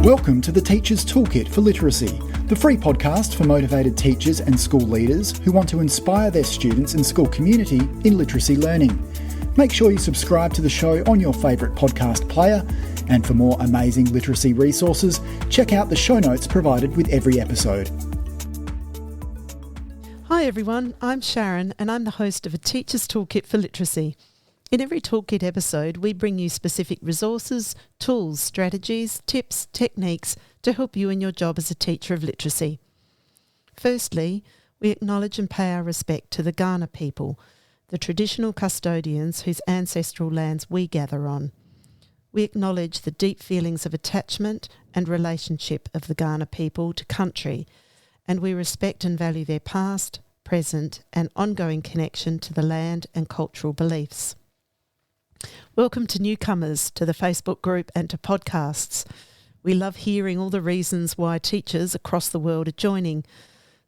Welcome to the Teacher's Toolkit for Literacy, the free podcast for motivated teachers and school leaders who want to inspire their students and school community in literacy learning. Make sure you subscribe to the show on your favourite podcast player, and for more amazing literacy resources, check out the show notes provided with every episode. Hi everyone, I'm Sharon and I'm the host of A Teacher's Toolkit for Literacy. In every Toolkit episode, we bring you specific resources, tools, strategies, tips, techniques to help you in your job as a teacher of literacy. Firstly, we acknowledge and pay our respect to the Kaurna people, the traditional custodians whose ancestral lands we gather on. We acknowledge the deep feelings of attachment and relationship of the Kaurna people to country, and we respect and value their past, present and ongoing connection to the land and cultural beliefs. Welcome to newcomers to the Facebook group and to podcasts. We love hearing all the reasons why teachers across the world are joining.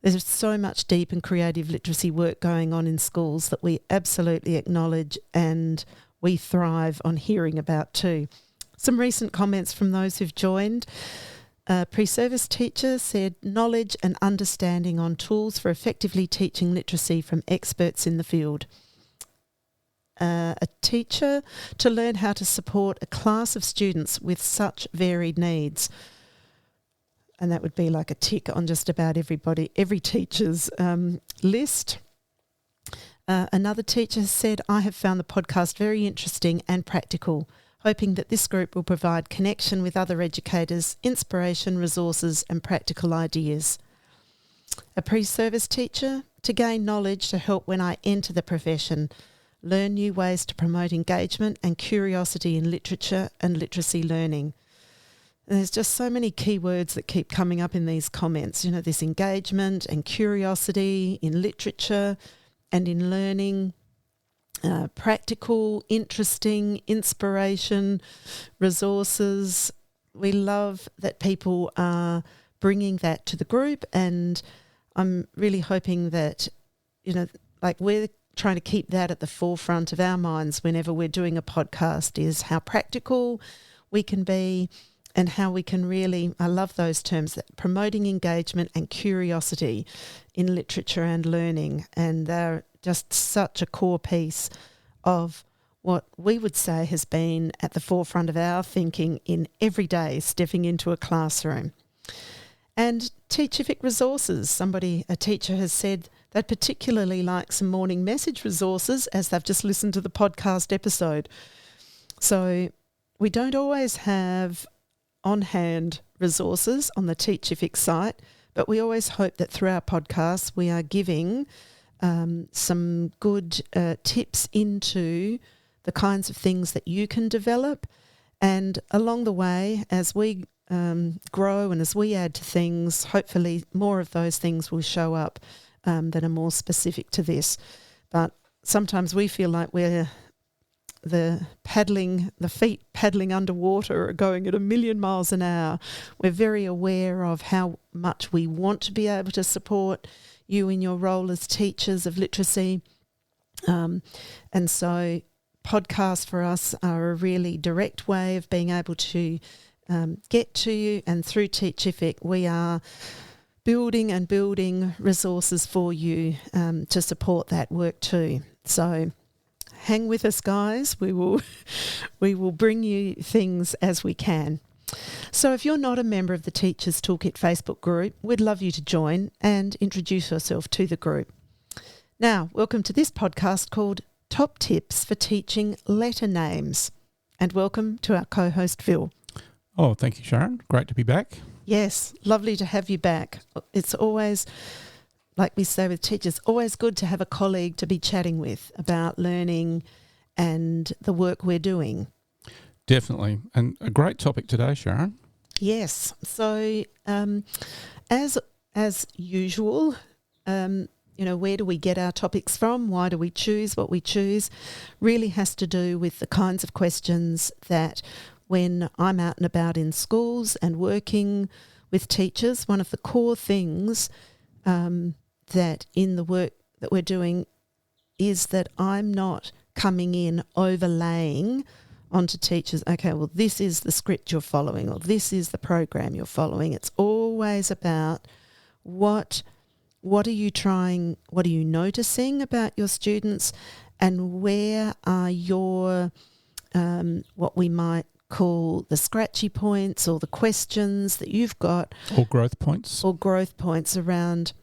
There's so much deep and creative literacy work going on in schools that we absolutely acknowledge and we thrive on hearing about too. Some recent comments from those who've joined. A pre-service teacher said knowledge and understanding on tools for effectively teaching literacy from experts in the field. A teacher to learn how to support a class of students with such varied needs. And that would be like a tick on just about every teacher's list. Another teacher said, I have found the podcast very interesting and practical, hoping that this group will provide connection with other educators, inspiration, resources and practical ideas. A pre-service teacher to gain knowledge to help when I enter the profession, learn new ways to promote engagement and curiosity in literature and literacy learning. And there's just so many key words that keep coming up in these comments, this engagement and curiosity in literature and in learning, practical, interesting, inspiration, resources. We love that people are bringing that to the group, and I'm really hoping that, we're trying to keep that at the forefront of our minds whenever we're doing a podcast, is how practical we can be and how we can really, I love those terms, promoting engagement and curiosity in literature and learning. And they're just such a core piece of what we would say has been at the forefront of our thinking in every day stepping into a classroom. And teachific resources. A teacher has said they'd particularly like some morning message resources as they've just listened to the podcast episode. So we don't always have on-hand resources on the Teachific site, but we always hope that through our podcasts we are giving some good tips into the kinds of things that you can develop. And along the way, as we grow and as we add to things, hopefully more of those things will show up that are more specific to this. But sometimes we feel like we're the feet paddling underwater are going at 1,000,000 miles an hour. We're very aware of how much we want to be able to support you in your role as teachers of literacy. And so podcasts for us are a really direct way of being able to get to you, and through Teachific we are building resources for you to support that work too. So hang with us, guys. We will bring you things as we can. So if you're not a member of the Teachers Toolkit Facebook group, we'd love you to join and introduce yourself to the group. Now, welcome to this podcast called Top Tips for Teaching Letter Names. And welcome to our co-host, Phil. Oh, thank you, Sharon. Great to be back. Yes, lovely to have you back. It's always, like we say with teachers, always good to have a colleague to be chatting with about learning and the work we're doing. Definitely. And a great topic today, Sharon. Yes. So as usual, where do we get our topics from? Why do we choose what we choose? Really has to do with the kinds of questions that when I'm out and about in schools and working with teachers, one of the core things that in the work that we're doing is that I'm not coming in overlaying onto teachers, okay, well, this is the script you're following, or this is the program you're following. It's always about what are you noticing about your students, and where are your what we might call the scratchy points, or the questions that you've got, or growth points around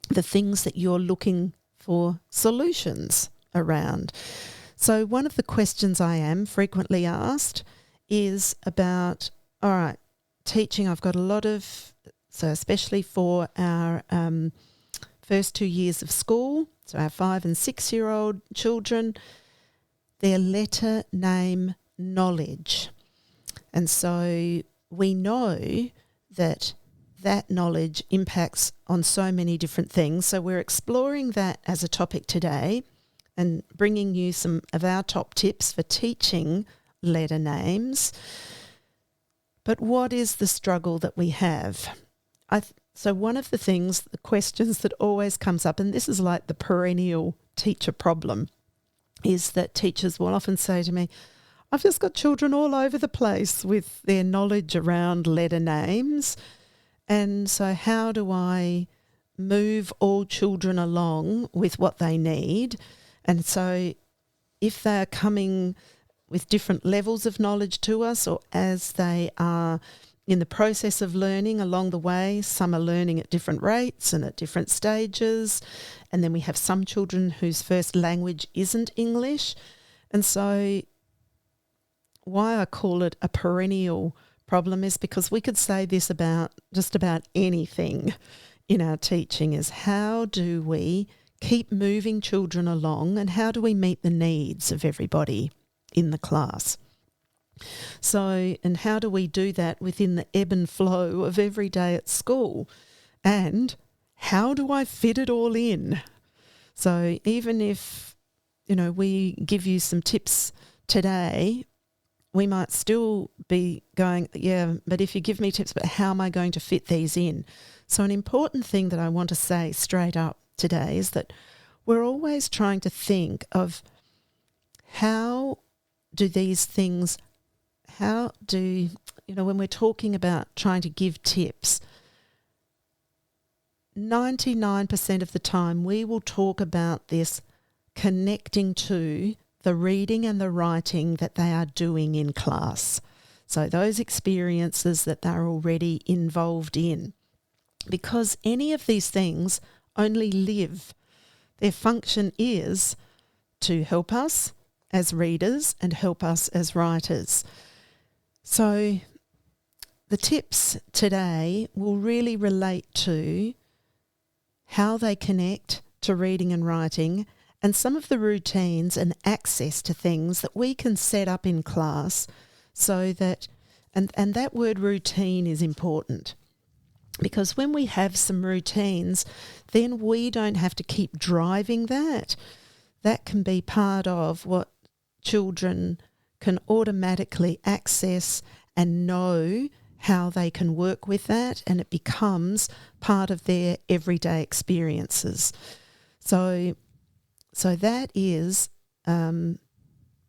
the things that you're looking for solutions around. So one of the questions I am frequently asked is about, all right, teaching, I've got a lot of, so especially for our first 2 years of school, so our 5 and 6 year old children, their letter name knowledge. And so we know that knowledge impacts on so many different things. So we're exploring that as a topic today and bringing you some of our top tips for teaching letter names. But what is the struggle that we have? So one of the questions that always comes up, and this is like the perennial teacher problem, is that teachers will often say to me, I've just got children all over the place with their knowledge around letter names. And so how do I move all children along with what they need? And so if they're coming with different levels of knowledge to us, or as they are in the process of learning along the way, some are learning at different rates and at different stages. And then we have some children whose first language isn't English. And so why I call it a perennial problem is because we could say this about just about anything in our teaching, is how do we keep moving children along, and how do we meet the needs of everybody in the class? So, and how do we do that within the ebb and flow of every day at school? And how do I fit it all in? So even if, we give you some tips today, we might still be going, yeah, but if you give me tips, but how am I going to fit these in? So an important thing that I want to say straight up today is that we're always trying to think of when we're talking about trying to give tips, 99% of the time we will talk about this connecting to the reading and the writing that they are doing in class. So those experiences that they're already involved in. Because any of these things only live. Their function is to help us as readers and help us as writers. So the tips today will really relate to how they connect to reading and writing, and some of the routines and access to things that we can set up in class, so that, and that word routine is important, because when we have some routines, then we don't have to keep driving that. That can be part of what children can automatically access and know how they can work with that, and it becomes part of their everyday experiences. So that is, when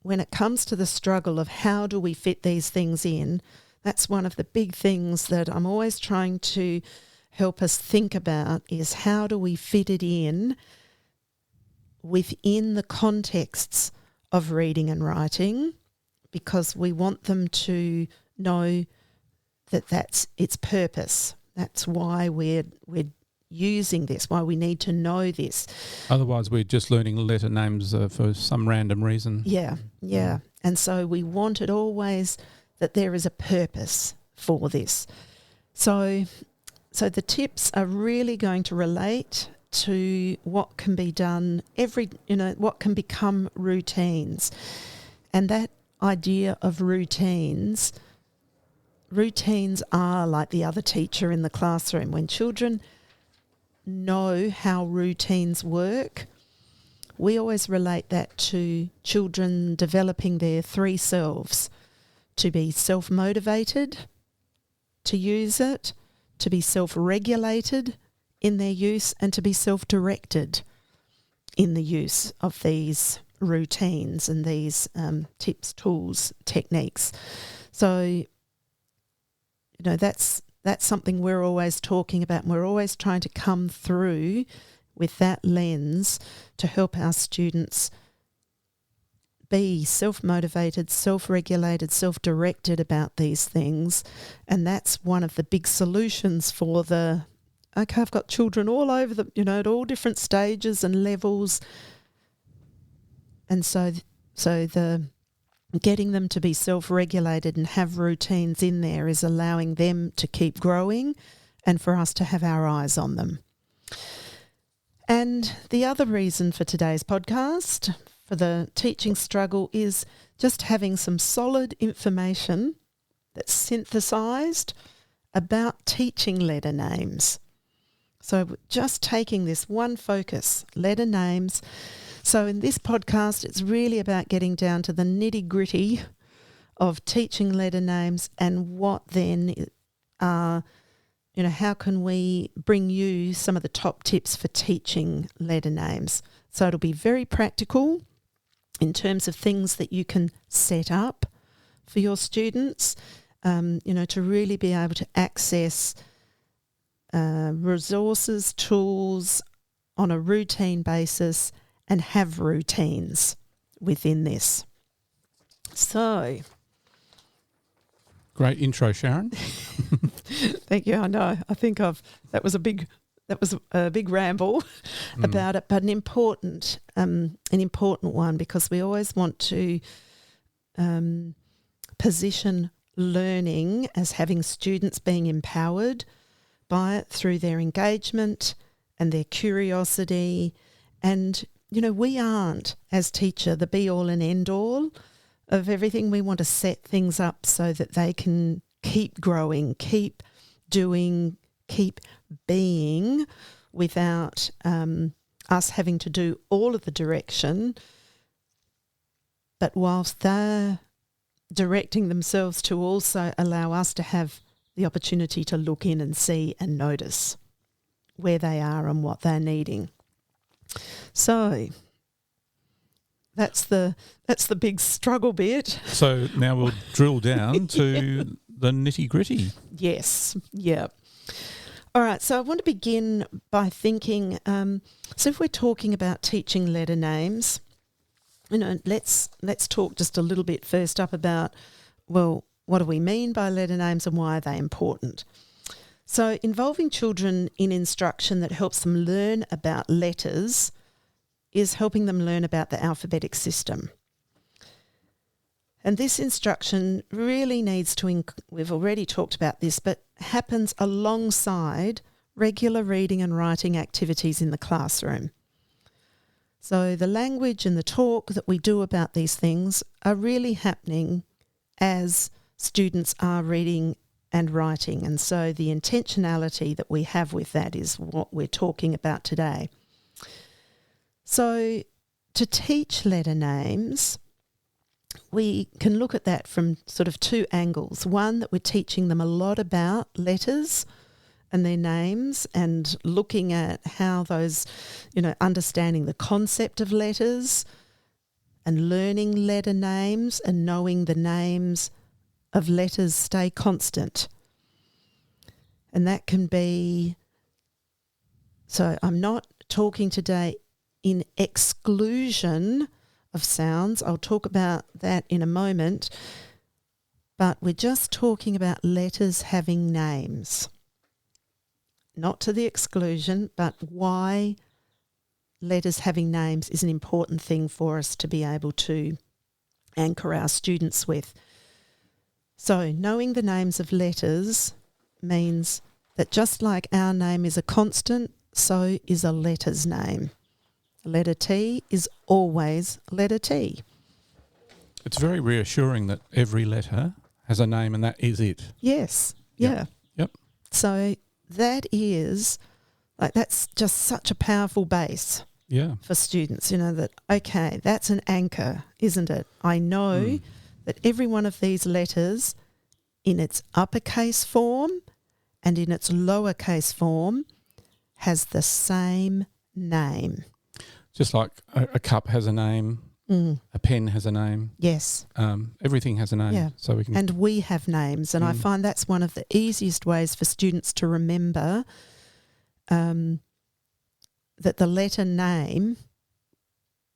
it comes to the struggle of how do we fit these things in, that's one of the big things that I'm always trying to help us think about, is how do we fit it in within the contexts of reading and writing, because we want them to know that that's its purpose. That's why we're using this, why we need to know this. Otherwise, we're just learning letter names for some random reason. Yeah. And so we want it always that there is a purpose for this. So the tips are really going to relate to what can be done what can become routines. And that idea of routines are like the other teacher in the classroom. When children know how routines work, we always relate that to children developing their 3 selves: to be self-motivated, to use it, to be self-regulated in their use, and to be self-directed in the use of these routines and these tips, tools, techniques. So, that's something we're always talking about. And we're always trying to come through with that lens to help our students be self-motivated, self-regulated, self-directed about these things. And that's one of the big solutions for I've got children all over at all different stages and levels. And so the getting them to be self-regulated and have routines in there is allowing them to keep growing and for us to have our eyes on them. And the other reason for today's podcast, for the teaching struggle, is just having some solid information that's synthesised about teaching letter names. So just taking this one focus, letter names. So in this podcast, it's really about getting down to the nitty-gritty of teaching letter names and what then are, how can we bring you some of the top tips for teaching letter names. So it'll be very practical in terms of things that you can set up for your students, to really be able to access resources, tools on a routine basis and have routines within this. So, great intro, Sharon. Thank you. I know. I think that was a big ramble about it, but an important one, because we always want to position learning as having students being empowered by it through their engagement and their curiosity. And, we aren't, as teacher, the be-all and end-all of everything. We want to set things up so that they can keep growing, keep doing, keep being, without us having to do all of the direction. But whilst they're directing themselves, to also allow us to have the opportunity to look in and see and notice where they are and what they're needing. So that's the big struggle bit. So now we'll drill down to the nitty-gritty. Yes, yeah. All right, so I want to begin by thinking, so if we're talking about teaching letter names, let's talk just a little bit first up about, well, what do we mean by letter names and why are they important? So involving children in instruction that helps them learn about letters is helping them learn about the alphabetic system. And this instruction really needs to, we've already talked about this, but happens alongside regular reading and writing activities in the classroom. So the language and the talk that we do about these things are really happening as students are reading and writing. And so the intentionality that we have with that is what we're talking about today. So to teach letter names, we can look at that from sort of two angles. One, that we're teaching them a lot about letters and their names and looking at how those, understanding the concept of letters and learning letter names and knowing the names of letters stay constant. And that can be, so I'm not talking today in exclusion of sounds. I'll talk about that in a moment. But we're just talking about letters having names. Not to the exclusion, but why letters having names is an important thing for us to be able to anchor our students with. So knowing the names of letters means that just like our name is a constant, so is a letter's name. Letter T is always letter T. It's very reassuring that every letter has a name and that is it. Yes, yeah. Yep. So that's just such a powerful base for students, that, okay, that's an anchor, isn't it? I know that every one of these letters in its uppercase form and in its lowercase form has the same name. Just like a cup has a name A pen has a name. Yes. Everything has a name. Yeah. So we can. And we have names, and I find that's one of the easiest ways for students to remember that the letter name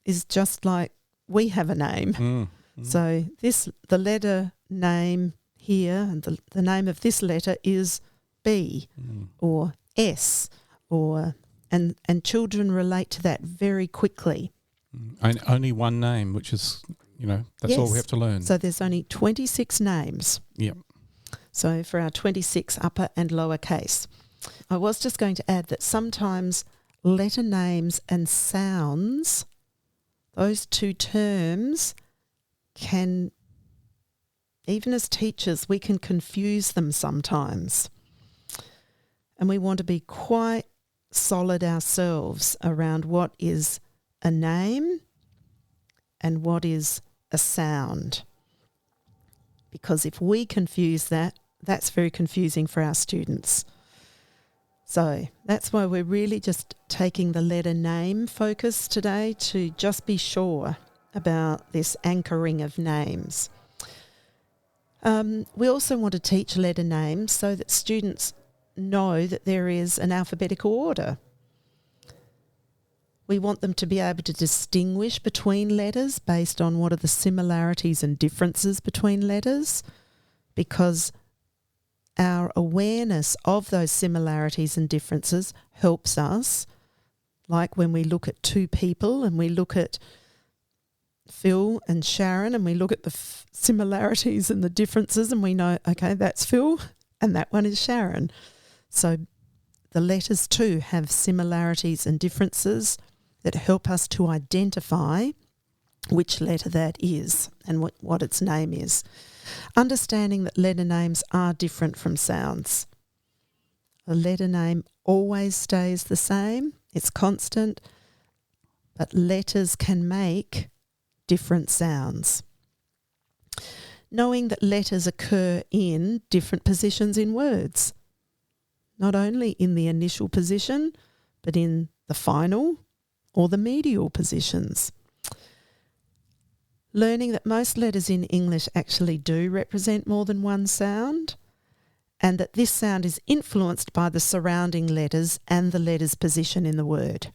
is just like we have a name. So the letter name here, and the name of this letter is B or S, and children relate to that very quickly. And only one name, which is, that's all we have to learn. So there's only 26 names. Yep. So for our 26 upper and lower case. I was just going to add that sometimes letter names and sounds, those two terms can, even as teachers, we can confuse them sometimes. And we want to be quite solid ourselves around what is a name and what is a sound. Because if we confuse that, that's very confusing for our students. So that's why we're really just taking the letter name focus today to just be sure about this anchoring of names. We also want to teach letter names so that students know that there is an alphabetical order. We want them to be able to distinguish between letters based on what are the similarities and differences between letters, because our awareness of those similarities and differences helps us, like when we look at two people and we look at Phil and Sharon and we look at the similarities and the differences and we know, okay, that's Phil and that one is Sharon. So the letters too have similarities and differences that help us to identify which letter that is and what its name is. Understanding that letter names are different from sounds. A letter name always stays the same, it's constant, but letters can make different sounds. Knowing that letters occur in different positions in words, not only in the initial position, but in the final or the medial positions. Learning that most letters in English actually do represent more than one sound, and that this sound is influenced by the surrounding letters and the letter's position in the word.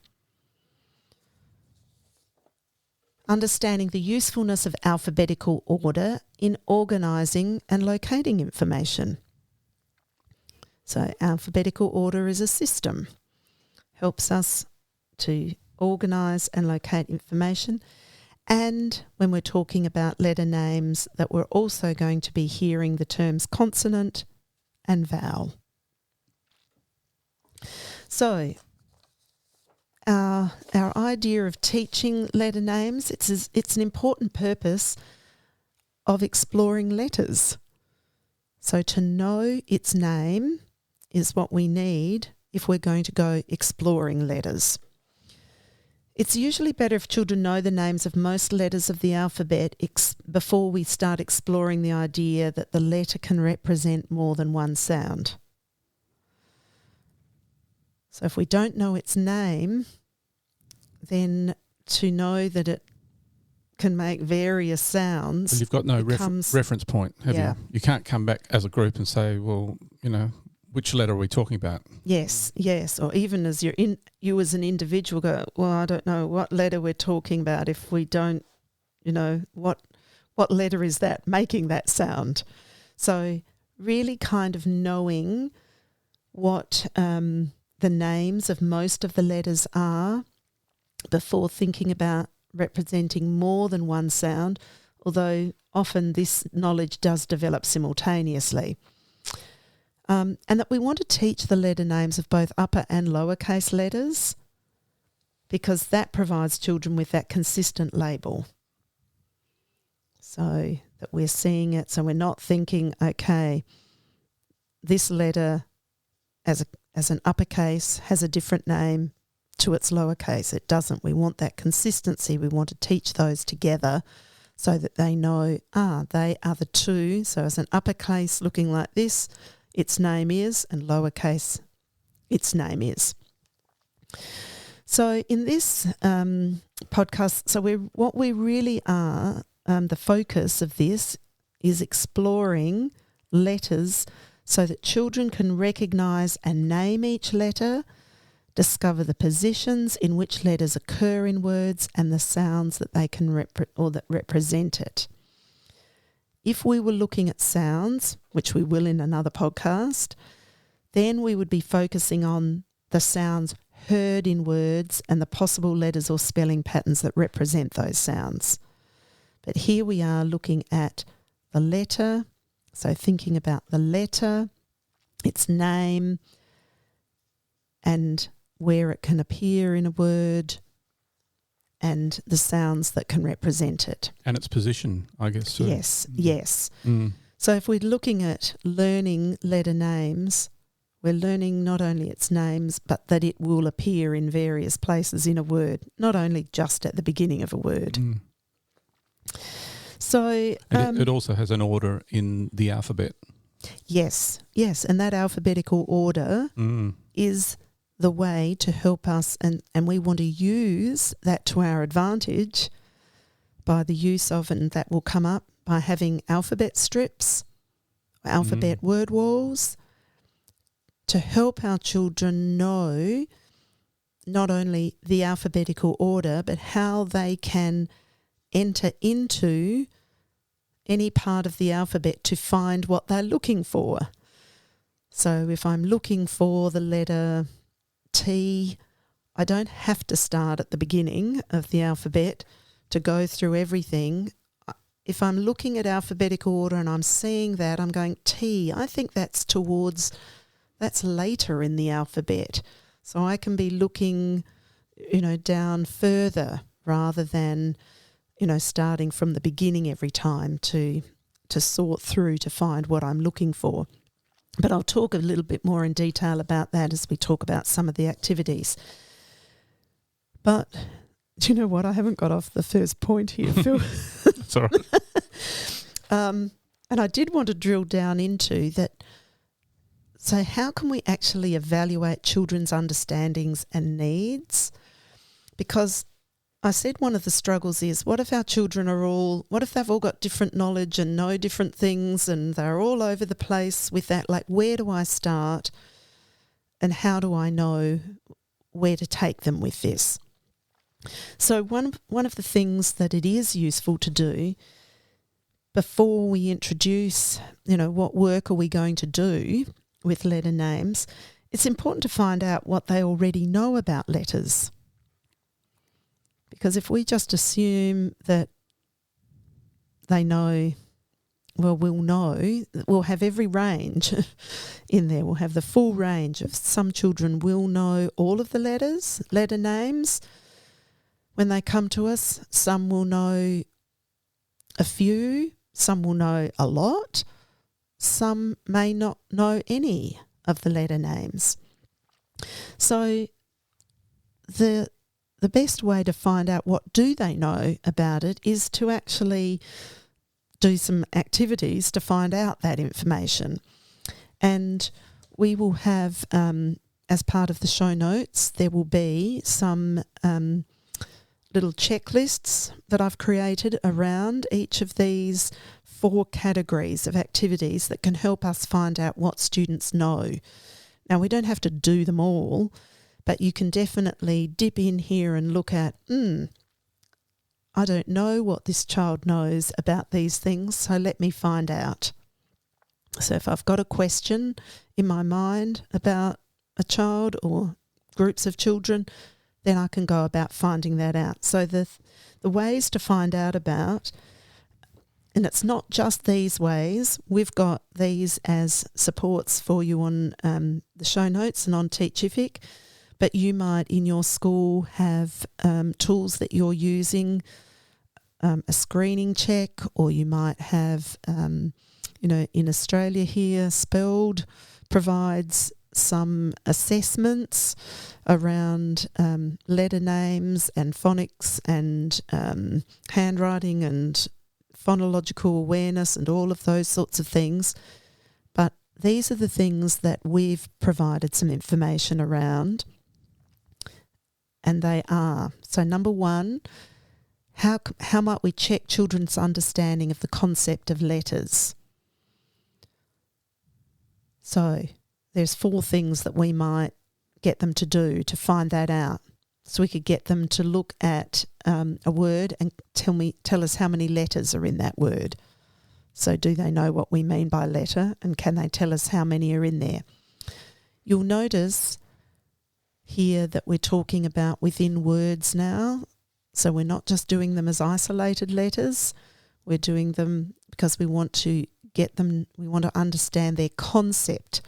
Understanding the usefulness of alphabetical order in organising and locating information. So alphabetical order is a system, helps us to organise and locate information. And when we're talking about letter names, that we're also going to be hearing the terms consonant and vowel. So our idea of teaching letter names, it's an important purpose of exploring letters. So to know its name is what we need if we're going to go exploring letters. It's usually better if children know the names of most letters of the alphabet before we start exploring the idea that the letter can represent more than one sound. So if we don't know its name, then to know that it can make various sounds... Well, you've got no reference point, have you? You can't come back as a group and say, well, which letter are we talking about? Yes. Or even as you as an individual go, well, I don't know what letter we're talking about if we don't, what letter is that making that sound? So really kind of knowing what the names of most of the letters are before thinking about representing more than one sound, although often this knowledge does develop simultaneously. And that we want to teach the letter names of both upper and lowercase letters, because that provides children with that consistent label. So that we're seeing it, so we're not thinking, okay, this letter as an uppercase has a different name to its lowercase. It doesn't. We want that consistency. We want to teach those together so that they know, they are the two. So as an uppercase looking like this, its name is, and lowercase, its name is. So in this podcast, what we really are, the focus of this is exploring letters so that children can recognise and name each letter, discover the positions in which letters occur in words and the sounds that they can that represent it. If we were looking at sounds, which we will in another podcast, then we would be focusing on the sounds heard in words and the possible letters or spelling patterns that represent those sounds. But here we are looking at the letter, so thinking about the letter, its name, and where it can appear in a word, and the sounds that can represent it. And its position, I guess. So. Yes. So if we're looking at learning letter names, we're learning not only its names, but that it will appear in various places in a word, not only just at the beginning of a word. So it also has an order in the alphabet. Yes, and that alphabetical order is the way to help us, and we want to use that to our advantage by the use of, and that will come up by having alphabet strips, alphabet word walls, to help our children know not only the alphabetical order, but how they can enter into any part of the alphabet to find what they're looking for. So if I'm looking for the letter T, I don't have to start at the beginning of the alphabet to go through everything. If I'm looking at alphabetical order and I'm seeing that, I'm going T, I think that's later in the alphabet. So I can be looking, down further rather than, starting from the beginning every time to sort through to find what I'm looking for. But I'll talk a little bit more in detail about that as we talk about some of the activities. But do you know what? I haven't got off the first point here, Phil. That's all right. And I did want to drill down into that. So how can we actually evaluate children's understandings and needs? Because I said one of the struggles is, what if they've all got different knowledge and know different things and they're all over the place with that? Like, where do I start and how do I know where to take them with this? So one of the things that it is useful to do before we introduce, what work are we going to do with letter names, it's important to find out what they already know about letters. Because if we just assume that they know, we'll have every range in there. We'll have the full range of, some children will know all of the letter names when they come to us. Some will know a few, some will know a lot. Some may not know any of the letter names. So the best way to find out what do they know about it is to actually do some activities to find out that information. And we will have, as part of the show notes, there will be some little checklists that I've created around each of these 4 categories of activities that can help us find out what students know. Now, we don't have to do them all, but you can definitely dip in here and look at, I don't know what this child knows about these things, so let me find out. So if I've got a question in my mind about a child or groups of children, then I can go about finding that out. So the ways to find out about, and it's not just these ways, we've got these as supports for you on the show notes and on Teachific, but you might in your school have tools that you're using, a screening check, or you might have, in Australia here, SPELD provides some assessments around letter names and phonics and handwriting and phonological awareness and all of those sorts of things. But these are the things that we've provided some information around. and they are. So number one, how might we check children's understanding of the concept of letters? So there's 4 things that we might get them to do to find that out. So we could get them to look at a word and tell us how many letters are in that word. So do they know what we mean by letter, and can they tell us how many are in there? You'll notice here that we're talking about within words now. So we're not just doing them as isolated letters. We're doing them because we want to we want to understand their concept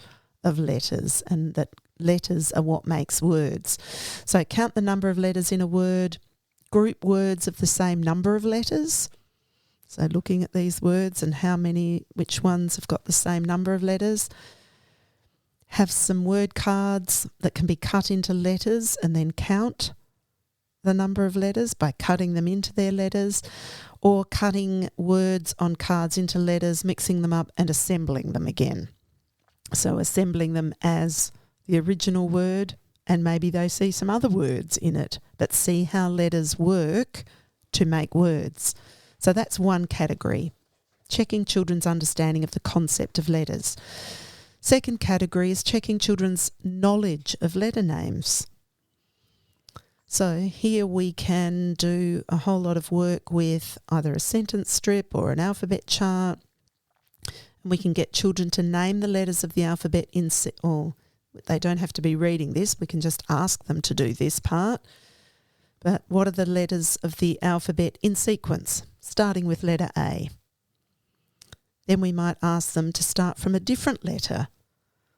of letters, and that letters are what makes words. So count the number of letters in a word, group words of the same number of letters. So looking at these words and which ones have got the same number of letters. Have some word cards that can be cut into letters and then count the number of letters by cutting them into their letters, or cutting words on cards into letters, mixing them up and assembling them again. So assembling them as the original word, and maybe they see some other words in it, but see how letters work to make words. So that's one category, checking children's understanding of the concept of letters. Second category is checking children's knowledge of letter names. So here we can do a whole lot of work with either a sentence strip or an alphabet chart. And we can get children to name the letters of the alphabet or they don't have to be reading this. We can just ask them to do this part. But what are the letters of the alphabet in sequence, starting with letter A? Then we might ask them to start from a different letter.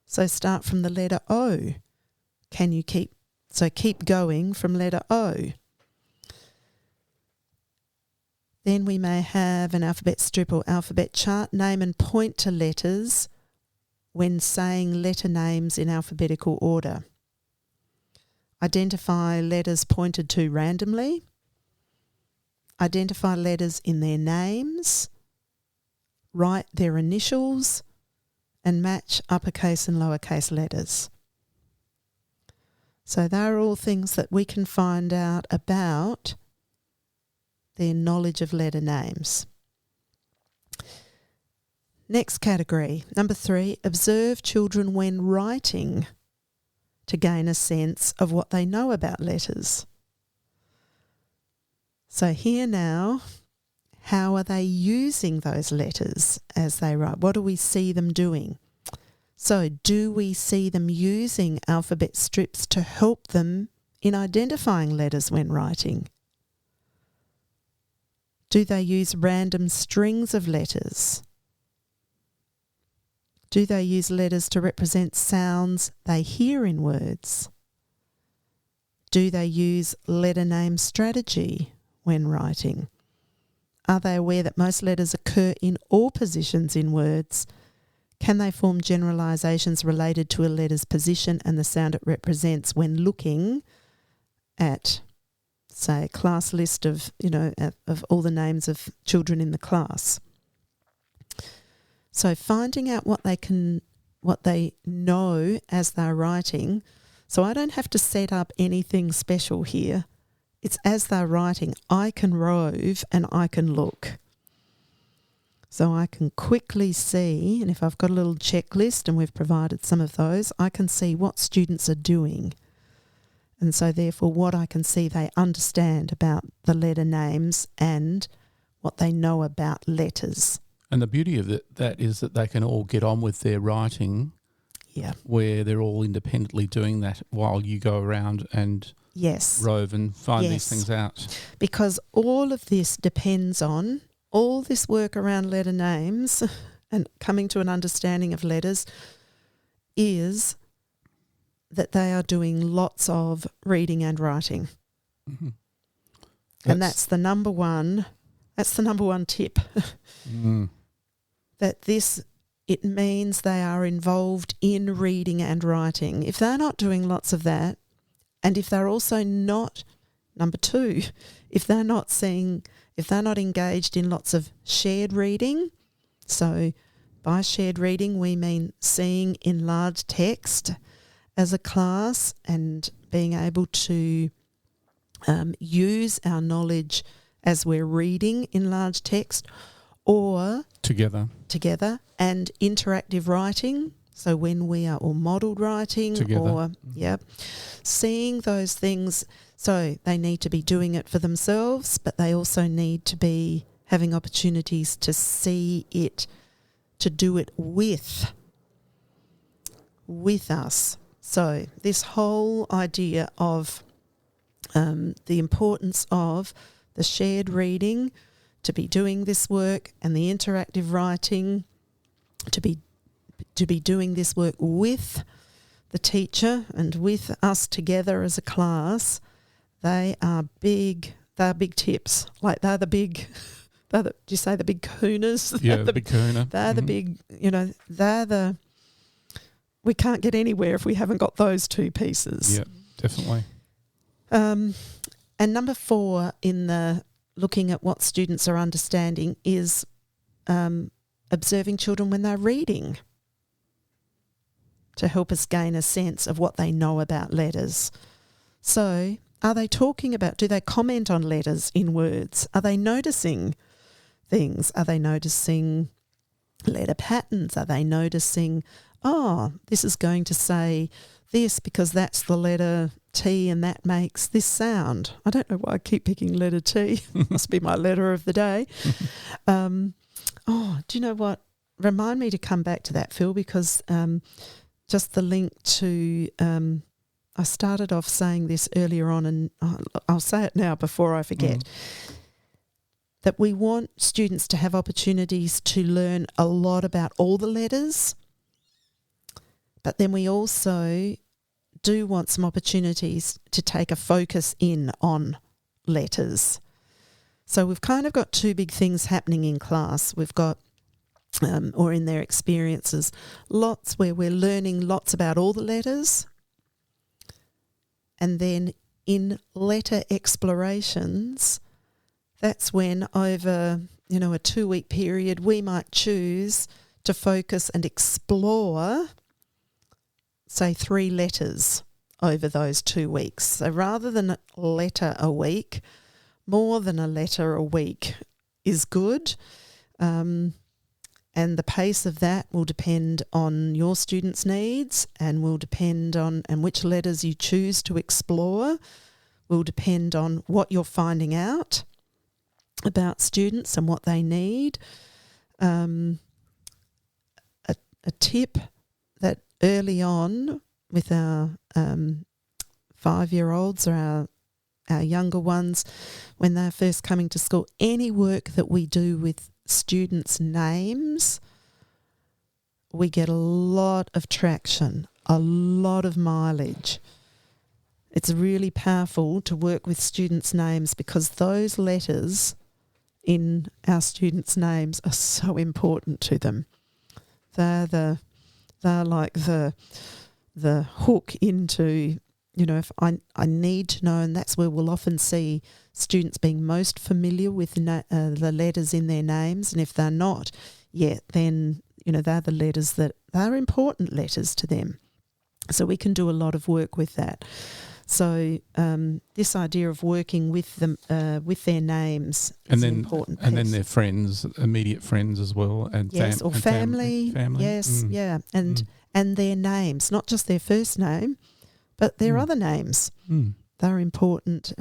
So start from the letter O. Keep going from letter O. Then we may have an alphabet strip or alphabet chart, name and point to letters when saying letter names in alphabetical order. Identify letters pointed to randomly. Identify letters in their names. Write their initials and match uppercase and lowercase letters. So they're all things that we can find out about their knowledge of letter names. Next category, number 3, observe children when writing to gain a sense of what they know about letters. So here now, how are they using those letters as they write? What do we see them doing? So do we see them using alphabet strips to help them in identifying letters when writing? Do they use random strings of letters? Do they use letters to represent sounds they hear in words? Do they use letter name strategy when writing? Are they aware that most letters occur in all positions in words? Can they form generalizations related to a letter's position and the sound it represents when looking at, say, a class list of all the names of children in the class? So finding out what they know as they're writing. So I don't have to set up anything special here. It's as they're writing, I can rove and I can look. So I can quickly see, and if I've got a little checklist, and we've provided some of those, I can see what students are doing. And so therefore what I can see they understand about the letter names and what they know about letters. And the beauty of that is that they can all get on with their writing, where they're all independently doing that while you go around and rove and find these things out. Because all of this depends on, all this work around letter names and coming to an understanding of letters is that they are doing lots of reading and writing. Mm-hmm. And that's the number one tip. That it means they are involved in reading and writing. If they're not doing lots of that, and if they're also not, number 2, if they're not engaged in lots of shared reading, so by shared reading we mean seeing enlarged text as a class and being able to use our knowledge as we're reading in large text, or together, and interactive writing. So when we are, or modelled writing, together. Seeing those things. So they need to be doing it for themselves, but they also need to be having opportunities to see it, to do it with us. So this whole idea of the importance of the shared reading, to be doing this work, and the interactive writing, to be doing this work with the teacher and with us together as a class, they are big. They're big tips. Like they're the big. Do you say the big kahunas? Yeah, the big kahuna. They're the big. They're the. We can't get anywhere if we haven't got those two pieces. Yeah, definitely. And number 4 in the looking at what students are understanding is observing children when they're reading, to help us gain a sense of what they know about letters. So are they talking about, do they comment on letters in words? Are they noticing things? Are they noticing letter patterns? Are they noticing, this is going to say this because that's the letter T and that makes this sound? I don't know why I keep picking letter T. Must be my letter of the day. Do you know what? Remind me to come back to that, Phil, because just the link to, I started off saying this earlier on, and I'll say it now before I forget, that we want students to have opportunities to learn a lot about all the letters, but then we also do want some opportunities to take a focus in on letters. So we've kind of got two big things happening in class. We've got or in their experiences, lots where we're learning lots about all the letters. And then in letter explorations, that's when over, a 2-week period, we might choose to focus and explore, say, 3 letters over those 2 weeks. So rather than a letter a week, more than a letter a week is good. And the pace of that will depend on your students' needs, and will depend on, and which letters you choose to explore will depend on what you're finding out about students and what they need. A tip that early on with our 5-year-olds or our younger ones, when they're first coming to school, any work that we do with students' names, we get a lot of traction, a lot of mileage. It's really powerful to work with students' names because those letters in our students' names are so important to them. They're like the hook into, if I need to know, and that's where we'll often see students being most familiar with the letters in their names. And if they're not yet, then, they're the letters that are important letters to them. So we can do a lot of work with that. So this idea of working with them, with their names, is an important piece. And then their friends, immediate friends as well. And yes, or family. Yes, yeah. And their names, not just their first name, but their other names. They're important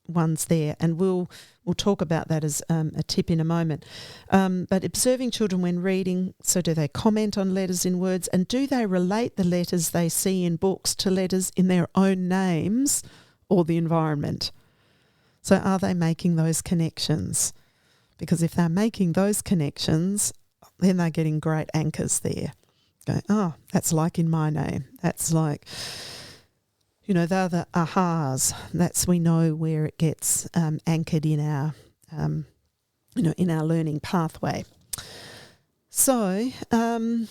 ones there, and we'll talk about that as a tip in a moment. But observing children when reading, so do they comment on letters in words, and do they relate the letters they see in books to letters in their own names or the environment? So are they making those connections? Because if they're making those connections, then they're getting great anchors there. Go, that's like in my name. That's like... they're the ahas. That's, we know where it gets anchored in our, in our learning pathway. So, all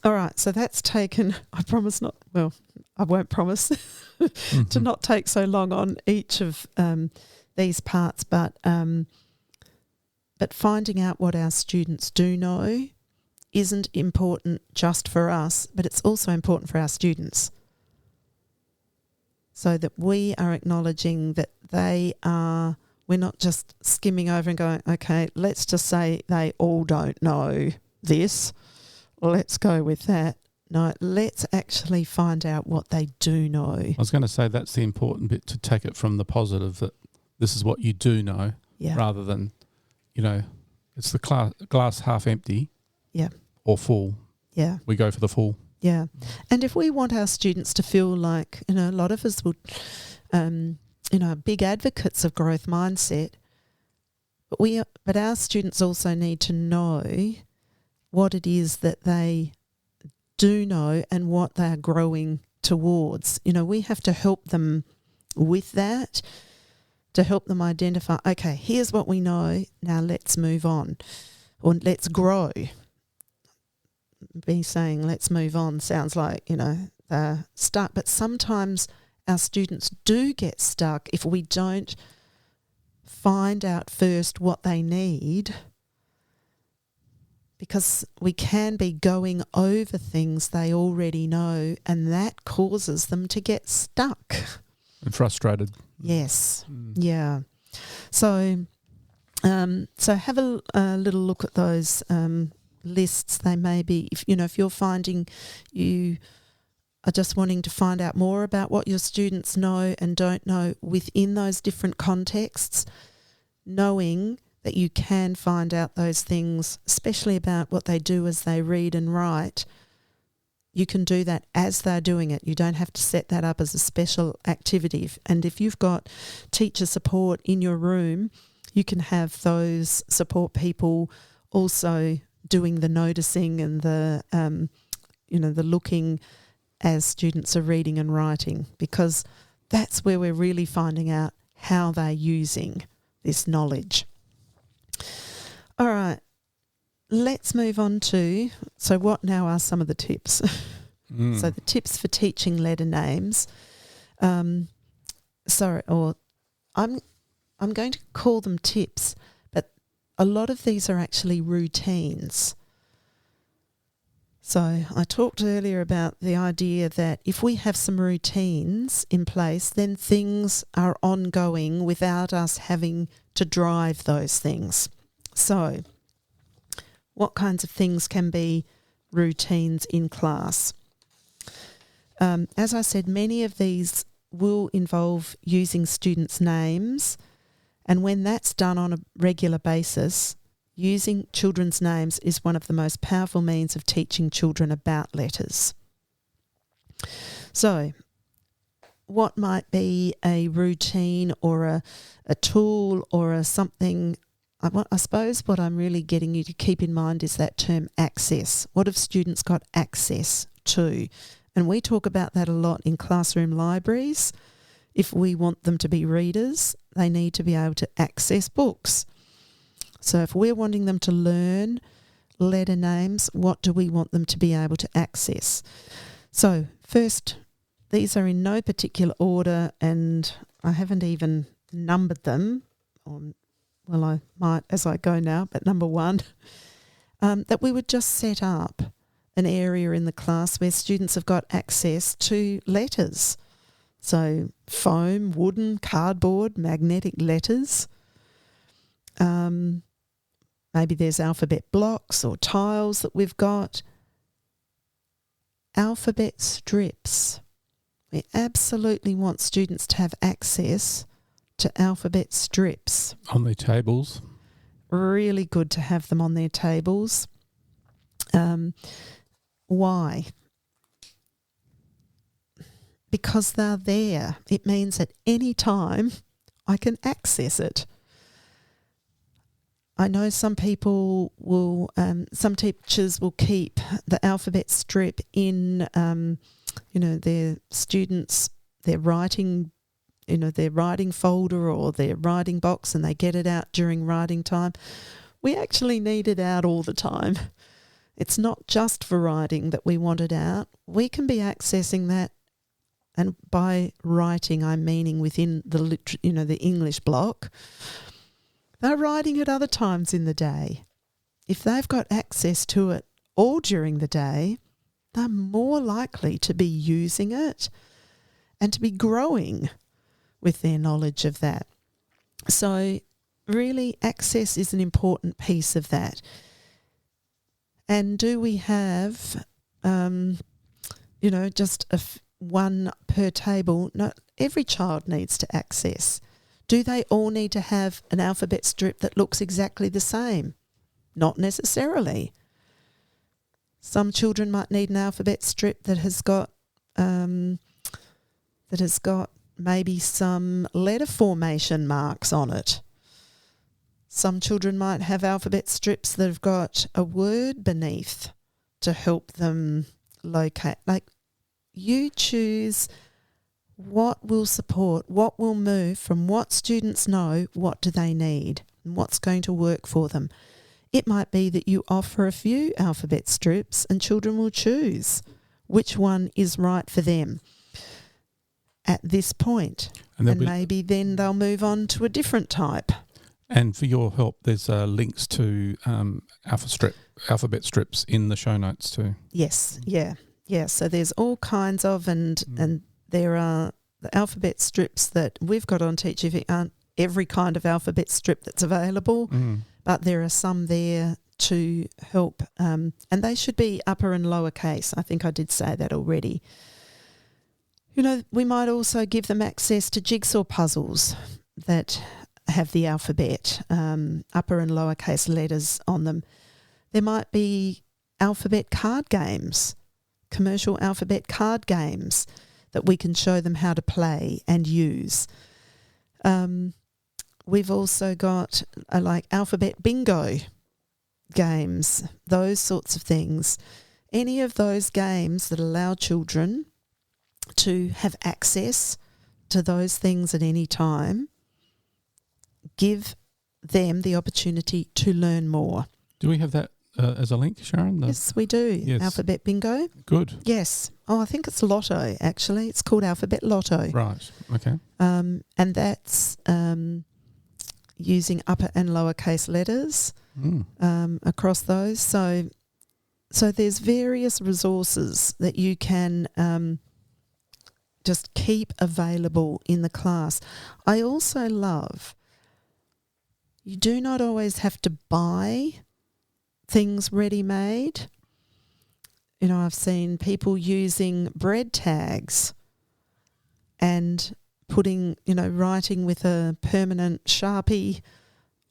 right. So that's taken. I promise not. Well, I won't promise to not take so long on each of these parts, but finding out what our students do know isn't important just for us, but it's also important for our students. so that we are acknowledging that we're not just skimming over and going, okay, let's just say they all don't know this. Let's go with that. No, let's actually find out what they do know. I was going to say that's the important bit, to take it from the positive, that this is what you do know, rather than, it's the glass half empty or full. Yeah. We go for the full. Yeah. And if we want our students to feel like, a lot of us would, big advocates of growth mindset, but our students also need to know what it is that they do know and what they're growing towards. We have to help them with that, to help them identify, okay, here's what we know, now let's move on, or let's grow. Me saying let's move on sounds like, they're stuck, but sometimes our students do get stuck if we don't find out first what they need, because we can be going over things they already know, and that causes them to get stuck. And frustrated. Yes. Yeah. So have a little look at those lists. They may be, if you're finding you are just wanting to find out more about what your students know and don't know within those different contexts, knowing that you can find out those things, especially about what they do as they read and write. You can do that as they're doing it. You don't have to set that up as a special activity. And if you've got teacher support in your room, you can have those support people also doing the noticing and the looking as students are reading and writing, because that's where we're really finding out how they're using this knowledge. All right, let's move on to, so what now are some of the tips? So the tips for teaching letter names. I'm going to call them tips, but a lot of these are actually routines. So I talked earlier about the idea that if we have some routines in place, then things are ongoing without us having to drive those things. So what kinds of things can be routines in class? As I said, many of these will involve using students' names, and when that's done on a regular basis, using children's names is one of the most powerful means of teaching children about letters. So, what might be a routine or a tool or a something? I suppose what I'm really getting you to keep in mind is that term access. What have students got access to? And we talk about that a lot in classroom libraries. If we want them to be readers, they need to be able to access books. So if we're wanting them to learn letter names, what do we want them to be able to access? So first, these are in no particular order, and I haven't even numbered them. Well, I might as I go now, but number one, that we would just set up an area in the class where students have got access to letters. So foam, wooden, cardboard, magnetic letters. Maybe there's alphabet blocks or tiles that we've got. Alphabet strips. We absolutely want students to have access to alphabet strips. On their tables. Really good to have them on their tables. Why? Because they're there. It means at any time I can access it. I know some people will, some teachers will keep the alphabet strip in, their students, their writing folder or their writing box, and they get it out during writing time. We actually need it out all the time. It's not just for writing that we want it out. We can be accessing that, and by writing I'm meaning within the English block. They're writing at other times in the day. If they've got access to it all during the day, they're more likely to be using it and to be growing with their knowledge of that. So really access is an important piece of that. And do we have, just one per table? No, every child needs to access. Do they all need to have an alphabet strip that looks exactly the same? Not necessarily. Some children might need an alphabet strip that has got maybe some letter formation marks on it. Some children might have alphabet strips that have got a word beneath to help them locate. Like, you choose what will support, what will move from what students know, what do they need, and what's going to work for them. It might be that you offer a few alphabet strips and children will choose which one is right for them at this point. And maybe then they'll move on to a different type. And for your help, there's links to alphabet strips in the show notes too. Yes, yeah. So there's all kinds of, and there are the alphabet strips that we've got on Teacher. Aren't every kind of alphabet strip that's available, but there are some there to help, and they should be upper and lower case. I think I did say that already. We might also give them access to jigsaw puzzles that have the alphabet, upper and lower case letters on them. There might be alphabet card games, commercial alphabet card games that we can show them how to play and use. We've also got like alphabet bingo games, those sorts of things. Any of those games that allow children to have access to those things at any time give them the opportunity to learn more. Do we have that as a link, Sharon? Yes, we do. Yes. Alphabet bingo. Good. Yes. Oh, I think it's Lotto, actually. It's called Alphabet Lotto. Right. Okay. And that's using upper and lower case letters across those. So there's various resources that you can just keep available in the class. I also love, you do not always have to buy things ready-made. I've seen people using bread tags and putting, writing with a permanent Sharpie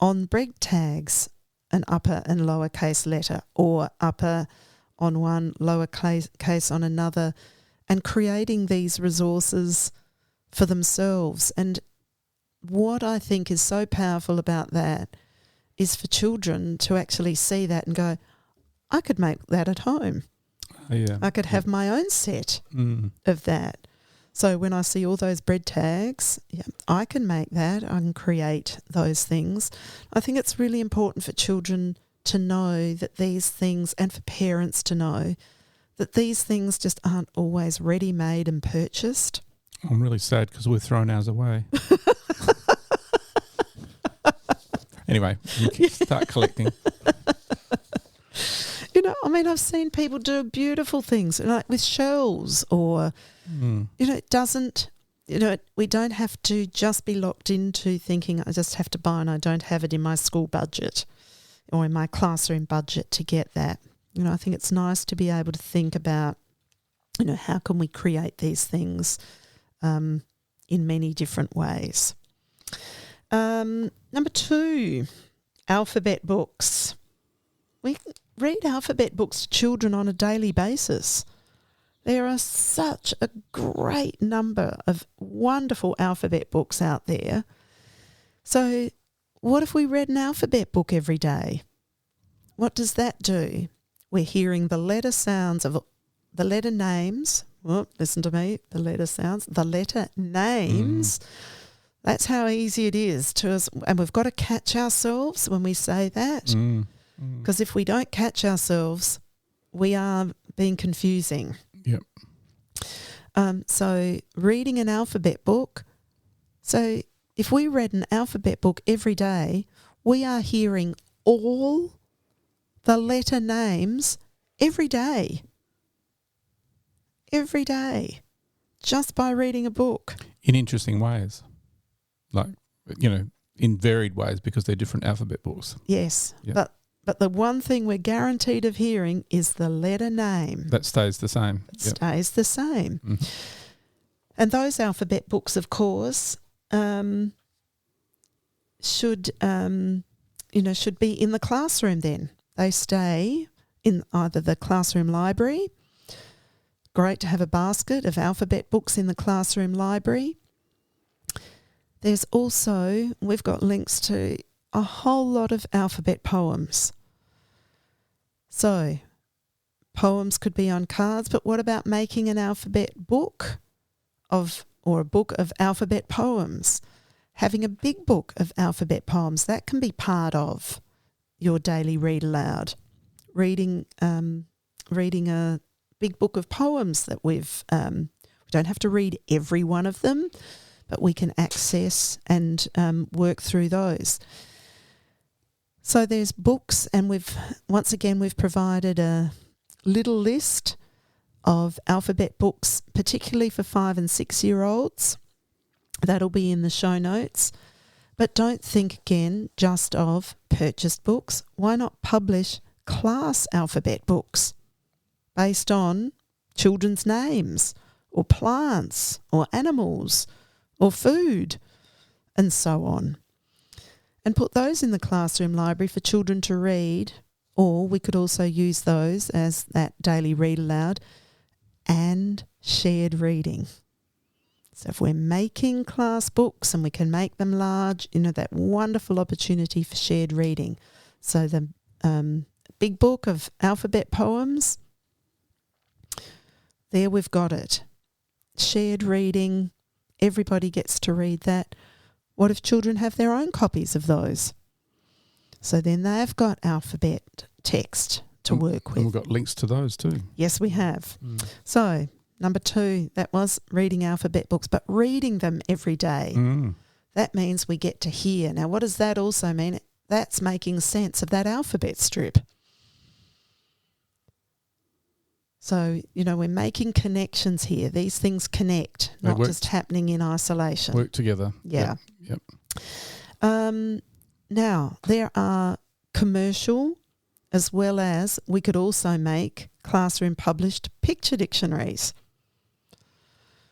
on bread tags, an upper and lower case letter, or upper on one, lower case on another, and creating these resources for themselves. And what I think is so powerful about that is for children to actually see that and go, I could make that at home. Yeah. I could have my own set of that. So when I see all those bread tags, I can make that. I can create those things. I think it's really important for children to know that these things, and for parents to know that these things just aren't always ready-made and purchased. I'm really sad because we're throwing ours away. Anyway, you can start collecting. I've seen people do beautiful things like with shells, or, it doesn't, we don't have to just be locked into thinking I just have to buy and I don't have it in my school budget or in my classroom budget to get that. I think it's nice to be able to think about, how can we create these things in many different ways. Number 2, alphabet books. We read alphabet books to children on a daily basis. There are such a great number of wonderful alphabet books out there. So what if we read an alphabet book every day? What does that do? We're hearing the letter sounds of the letter names. Oh, listen to me, the letter sounds, the letter names. That's how easy it is to us. And we've got to catch ourselves when we say that. Because if we don't catch ourselves, we are being confusing. Yep. So reading an alphabet book. So if we read an alphabet book every day, we are hearing all the letter names every day. Every day. just by reading a book. In interesting ways, like, in varied ways, because they're different alphabet books. Yes, Yep. but the one thing we're guaranteed of hearing is the letter name. That stays the same. It stays the same. Mm-hmm. And those alphabet books, of course, should be in the classroom then. They stay in either the classroom library. Great to have a basket of alphabet books in the classroom library. There's also, we've got links to a whole lot of alphabet poems. So, poems could be on cards, but what about making an alphabet book or a book of alphabet poems? Having a big book of alphabet poems, that can be part of your daily read aloud. Reading a big book of poems that we don't have to read every one of them, but we can access and work through those. So there's books, and we've provided a little list of alphabet books, particularly for 5 and 6 year olds. That'll be in the show notes. But don't think again just of purchased books. Why not publish class alphabet books based on children's names or plants or animals or food and so on? And put those in the classroom library for children to read, or we could also use those as that daily read aloud and shared reading. So if we're making class books and we can make them large, that wonderful opportunity for shared reading. So the big book of alphabet poems, there we've got it. Shared reading, everybody gets to read that. What if children have their own copies of those? So then they've got alphabet text to work with. And we've got links to those too. Yes, we have. So number 2, that was reading alphabet books, but reading them every day. That means we get to hear. Now, what does that also mean? That's making sense of that alphabet strip. So, we're making connections here. These things connect, not just happening in isolation. Work together. Yeah. Yep. Now, there are commercial, as well as we could also make classroom published picture dictionaries.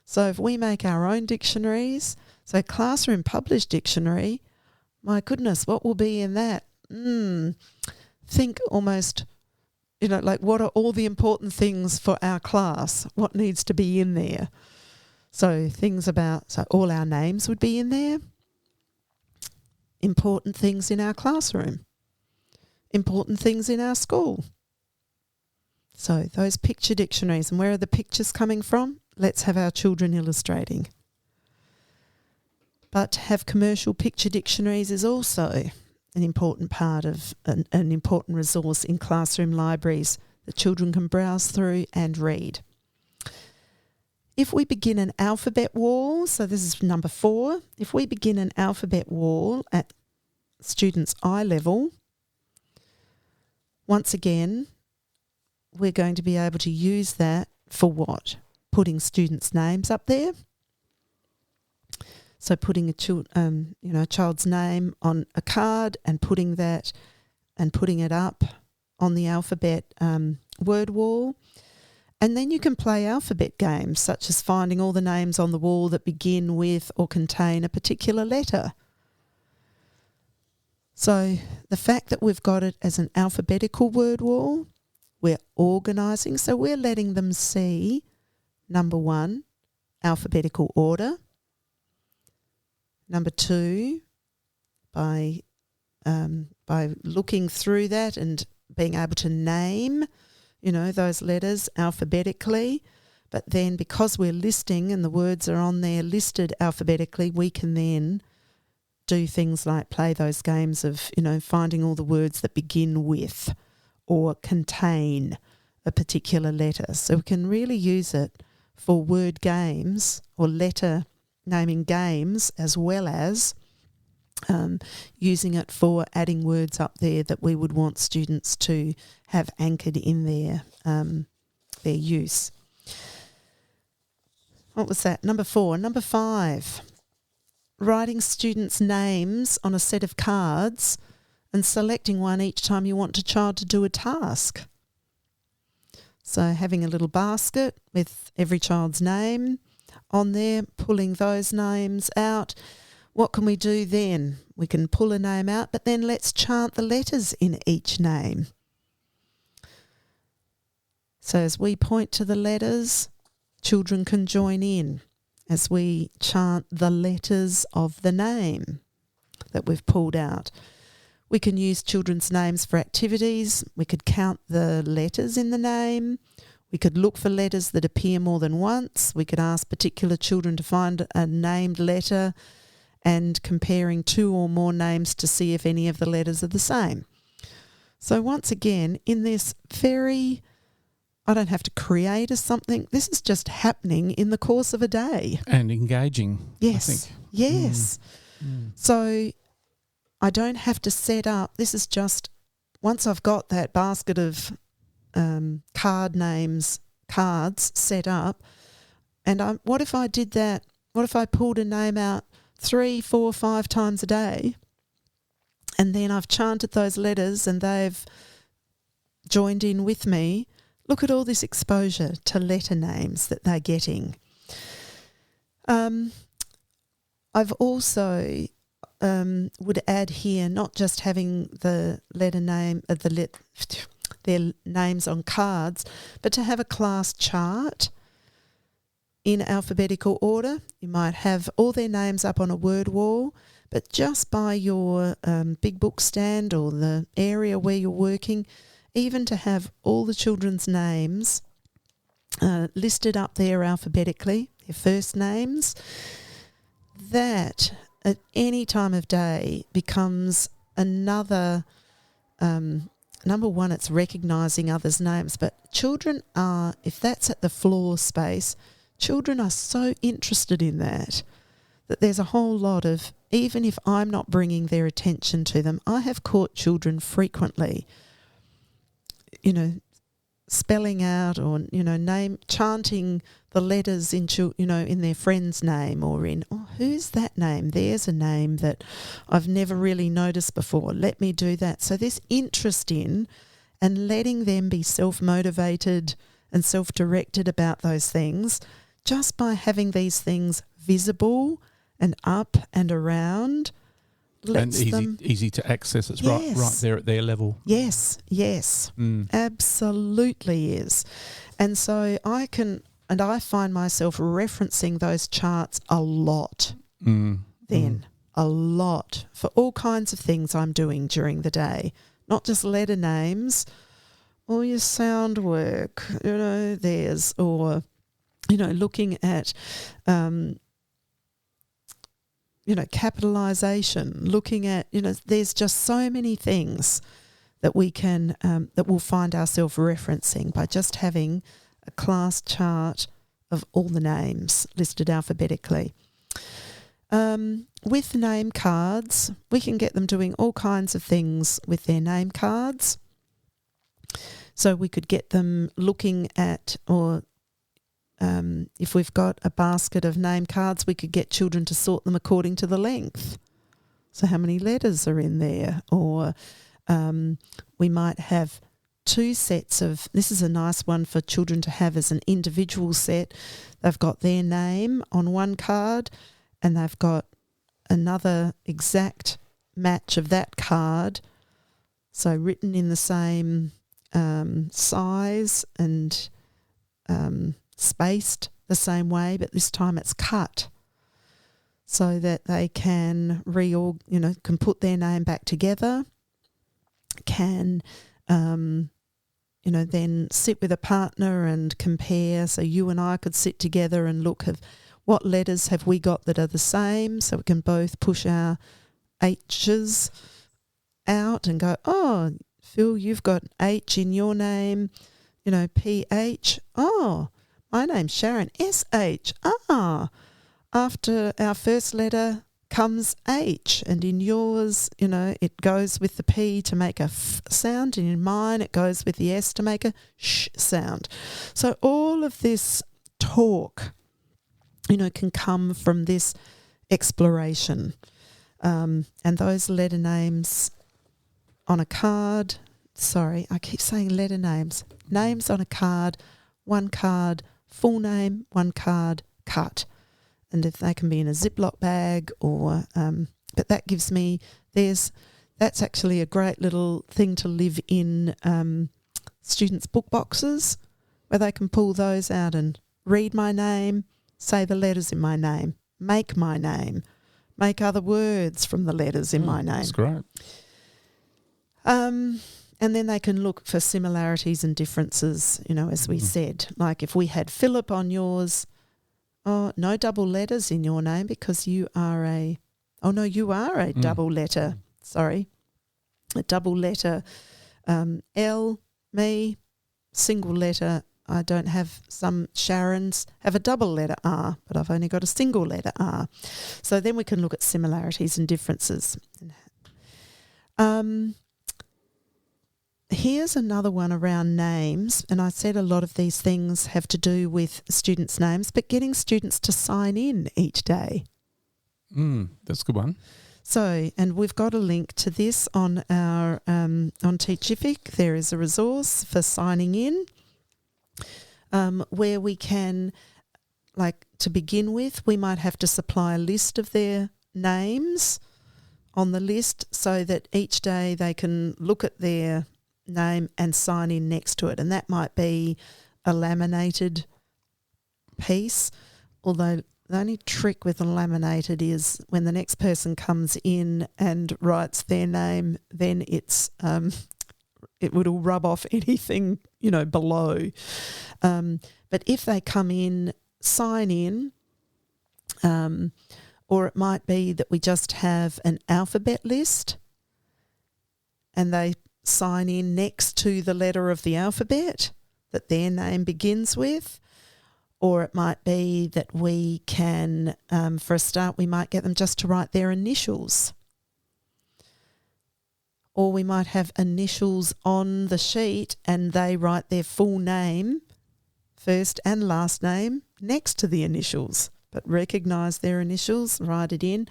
So if we make our own dictionaries, so classroom published dictionary, my goodness, what will be in that? Think almost, like what are all the important things for our class? What needs to be in there? So all our names would be in there. Important things in our classroom. Important things in our school. So those picture dictionaries, and where are the pictures coming from? Let's have our children illustrating. But to have commercial picture dictionaries is also an important part of an important resource in classroom libraries that children can browse through and read. If we begin an alphabet wall, so this is number 4, if we begin an alphabet wall at students' eye level, once again, we're going to be able to use that for what? Putting students' names up there. So putting a child's name on a card and putting it up on the alphabet word wall. And then you can play alphabet games, such as finding all the names on the wall that begin with or contain a particular letter. So the fact that we've got it as an alphabetical word wall, we're organising, so we're letting them see, number 1, alphabetical order. Number 2, by looking through that and being able to name, those letters alphabetically. But then because we're listing and the words are on there listed alphabetically, we can then do things like play those games of, finding all the words that begin with or contain a particular letter. So we can really use it for word games or letter naming games, as well as using it for adding words up there that we would want students to have anchored in their use. What was that? Number 4. Number 5, writing students' names on a set of cards and selecting one each time you want a child to do a task. So having a little basket with every child's name on there, pulling those names out. What can we do then? We can pull a name out, but then let's chant the letters in each name. So as we point to the letters, children can join in as we chant the letters of the name that we've pulled out. We can use children's names for activities. We could count the letters in the name. We could look for letters that appear more than once. We could ask particular children to find a named letter and comparing 2 or more names to see if any of the letters are the same. So once again, in this I don't have to create something. This is just happening in the course of a day. And engaging, yes. I think. Yes. So I don't have to set up. This is just, once I've got that basket of cards set up, and what if I did that? What if I pulled a name out 3, 4, 5 times a day, and then I've chanted those letters and they've joined in with me? Look at all this exposure to letter names that they're getting. I've also would add here not just having the letter name, their names on cards, but to have a class chart in alphabetical order. You might have all their names up on a word wall, but just by your big book stand or the area where you're working, even to have all the children's names listed up there alphabetically, their first names, that at any time of day becomes another, number one, it's recognising others' names, but children are, if that's at the floor space, children are so interested in that there's a whole lot of, even if I'm not bringing their attention to them, I have caught children frequently spelling out or, chanting the letters in their friend's name or in, who's that name? There's a name that I've never really noticed before. Let me do that. So this interest in and letting them be self-motivated and self-directed about those things, just by having these things visible and up and around, lets them easy to access. It's right there at their level. Yes, absolutely is. And so I find myself referencing those charts a lot a lot for all kinds of things I'm doing during the day, not just letter names, or your sound work, looking at capitalisation, looking at, there's just so many things that we can, that we'll find ourselves referencing by just having a class chart of all the names listed alphabetically. With name cards, we can get them doing all kinds of things with their name cards. So we could get them looking at, or if we've got a basket of name cards, we could get children to sort them according to the length. So how many letters are in there? Or we might have 2 sets of, this is a nice one for children to have as an individual set. They've got their name on one card and they've got another exact match of that card. So written in the same size and spaced the same way, but this time it's cut so that they can can put their name back together, can then sit with a partner and compare. So you and I could sit together and look at what letters have we got that are the same, so we can both push our H's out and go, oh, Phil, you've got H in your name, PH. Oh, my name's Sharon, SH. After our first letter comes H, and in yours, it goes with the P to make a F sound, and in mine it goes with the S to make a sh sound. So all of this talk can come from this exploration. And those letter names on a card, sorry, I keep saying letter names. Names on a card, one card, full name, one card, cut. And if they can be in a Ziploc bag or, but that gives me, that's actually a great little thing to live in students' book boxes, where they can pull those out and read my name, say the letters in my name, make my name, make other words from the letters in my name. That's great. And then they can look for similarities and differences, as we said. Like if we had Philip on yours, no double letters in your name because you are a double letter, sorry. A double letter L, me, single letter. I don't have, some Sharons have a double letter R, but I've only got a single letter R. So then we can look at similarities and differences. Here's another one around names, and I said a lot of these things have to do with students' names, but getting students to sign in each day. That's a good one. So, and we've got a link to this on our on Teachific. There is a resource for signing in where we can, like to begin with, we might have to supply a list of their names on the list so that each day they can look at their name and sign in next to it. And that might be a laminated piece, although the only trick with a laminated is when the next person comes in and writes their name, then it's it would all rub off anything, below. But if they come in, sign in, or it might be that we just have an alphabet list and they sign in next to the letter of the alphabet that their name begins with. Or it might be that we can, for a start, we might get them just to write their initials. Or we might have initials on the sheet and they write their full name, first and last name, next to the initials, but recognise their initials, write it in.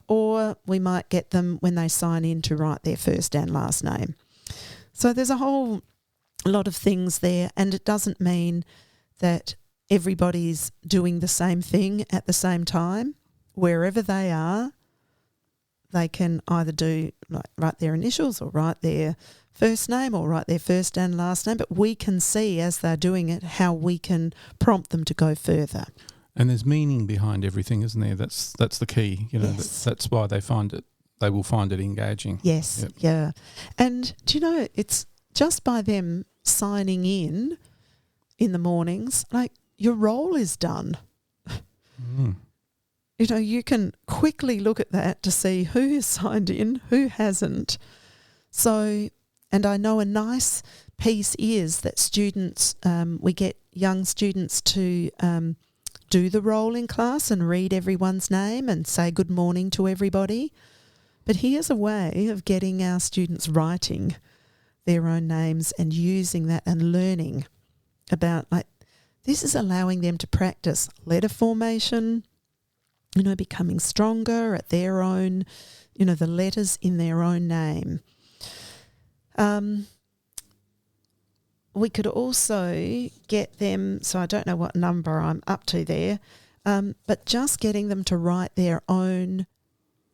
Or we might get them when they sign in to write their first and last name. So there's a whole lot of things there, and it doesn't mean that everybody's doing the same thing at the same time. Wherever they are, they can either write their initials or write their first name or write their first and last name, but we can see as they're doing it how we can prompt them to go further. And there's meaning behind everything, isn't there? That's the key. Yes. That's why they will find it engaging. Yes, yep. Yeah. And do you know, it's just by them signing in the mornings, like your role is done. You can quickly look at that to see who has signed in, who hasn't. So, and I know a nice piece is that students, we get young students to do the role in class and read everyone's name and say good morning to everybody. But here's a way of getting our students writing their own names and using that and learning about, this is allowing them to practice letter formation, becoming stronger at their own, the letters in their own name. We could also get them, so I don't know what number I'm up to there, but just getting them to write their own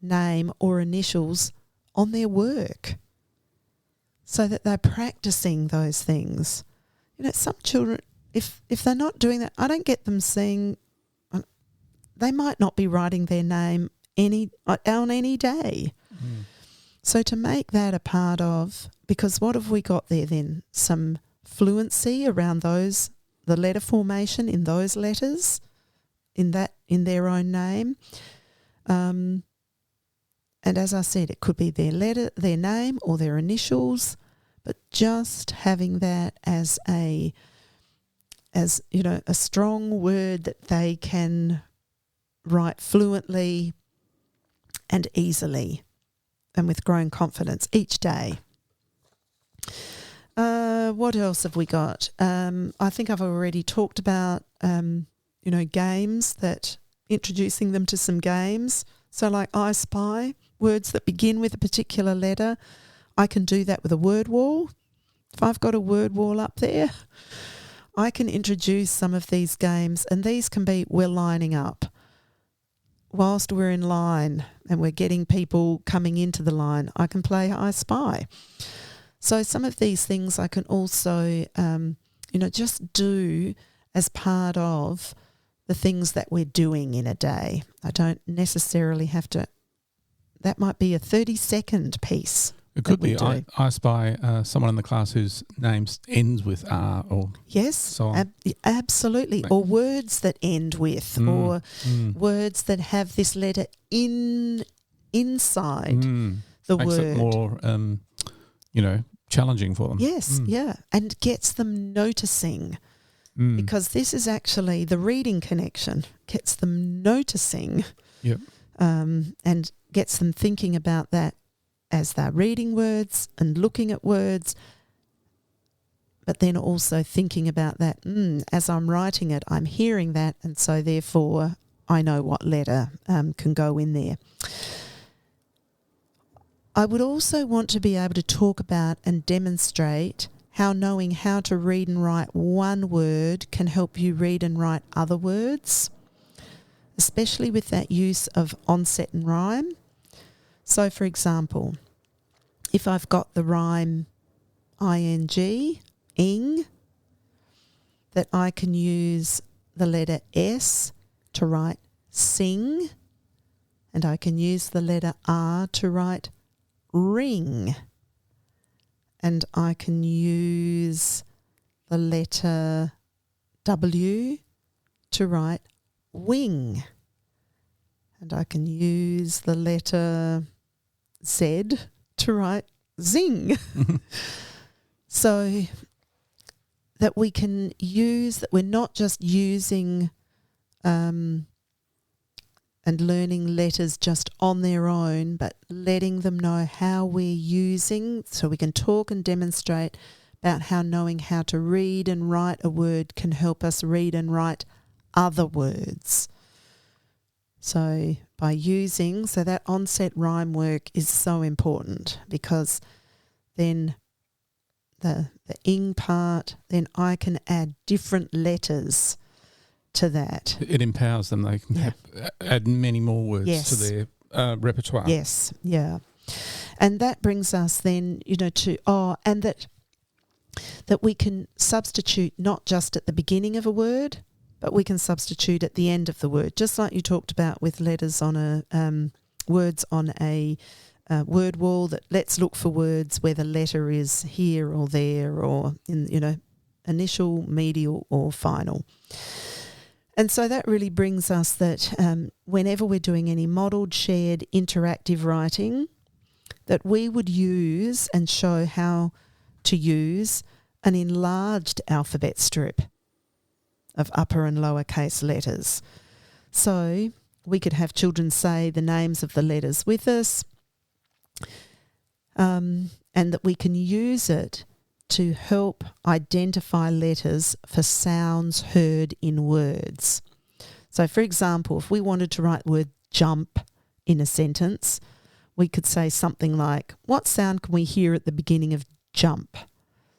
name or initials on their work so that they're practicing those things. Some children, if they're not doing that, I don't get them saying, they might not be writing their name on any day. So to make that a part of, because what have we got there then? Some fluency around the letter formation in those letters, in their own name. And as I said, it could be their name or their initials, but just having that as a strong word that they can write fluently and easily and with growing confidence each day. What else have we got? I think I've already talked about, games, that introducing them to some games. So like I Spy, words that begin with a particular letter, I can do that with a word wall. If I've got a word wall up there, I can introduce some of these games, and these can be, we're lining up. Whilst we're in line and we're getting people coming into the line, I can play I Spy. So some of these things I can also, just do as part of the things that we're doing in a day. I don't necessarily have to, that might be a 30-second piece. It could be I Spy someone in the class whose name ends with R or yes, so on. Absolutely. Or words that end with, or words that have this letter inside the Makes word. It more, challenging for them. Yes, yeah, and gets them noticing. Because this is actually the reading connection, gets them noticing, and gets them thinking about that as they're reading words and looking at words, but then also thinking about that, as I'm writing it, I'm hearing that, and so therefore I know what letter can go in there. I would also want to be able to talk about and demonstrate how knowing how to read and write one word can help you read and write other words, especially with that use of onset and rhyme. So, for example, if I've got the rhyme ing, that I can use the letter S to write sing, and I can use the letter R to write ring, and I can use the letter W to write wing, and I can use the letter Z to write zing. So that we can use, that we're not just using and learning letters just on their own, but letting them know how we're using, so we can talk and demonstrate about how knowing how to read and write a word can help us read and write other words. So by using, so that onset rhyme work is so important, because then the ing part, then I can add different letters to that. It empowers them. They can add many more words to their repertoire. Yes, yeah. And that brings us then, and that we can substitute not just at the beginning of a word, but we can substitute at the end of the word, just like you talked about with letters on a words on a word wall. That let's look for words where the letter is here or there, or in initial, medial, or final. And so that really brings us that whenever we're doing any modelled, shared, interactive writing, that we would use and show how to use an enlarged alphabet strip of upper and lowercase letters. So we could have children say the names of the letters with us, and that we can use it to help identify letters for sounds heard in words. So, for example, if we wanted to write the word jump in a sentence, we could say something like, what sound can we hear at the beginning of jump?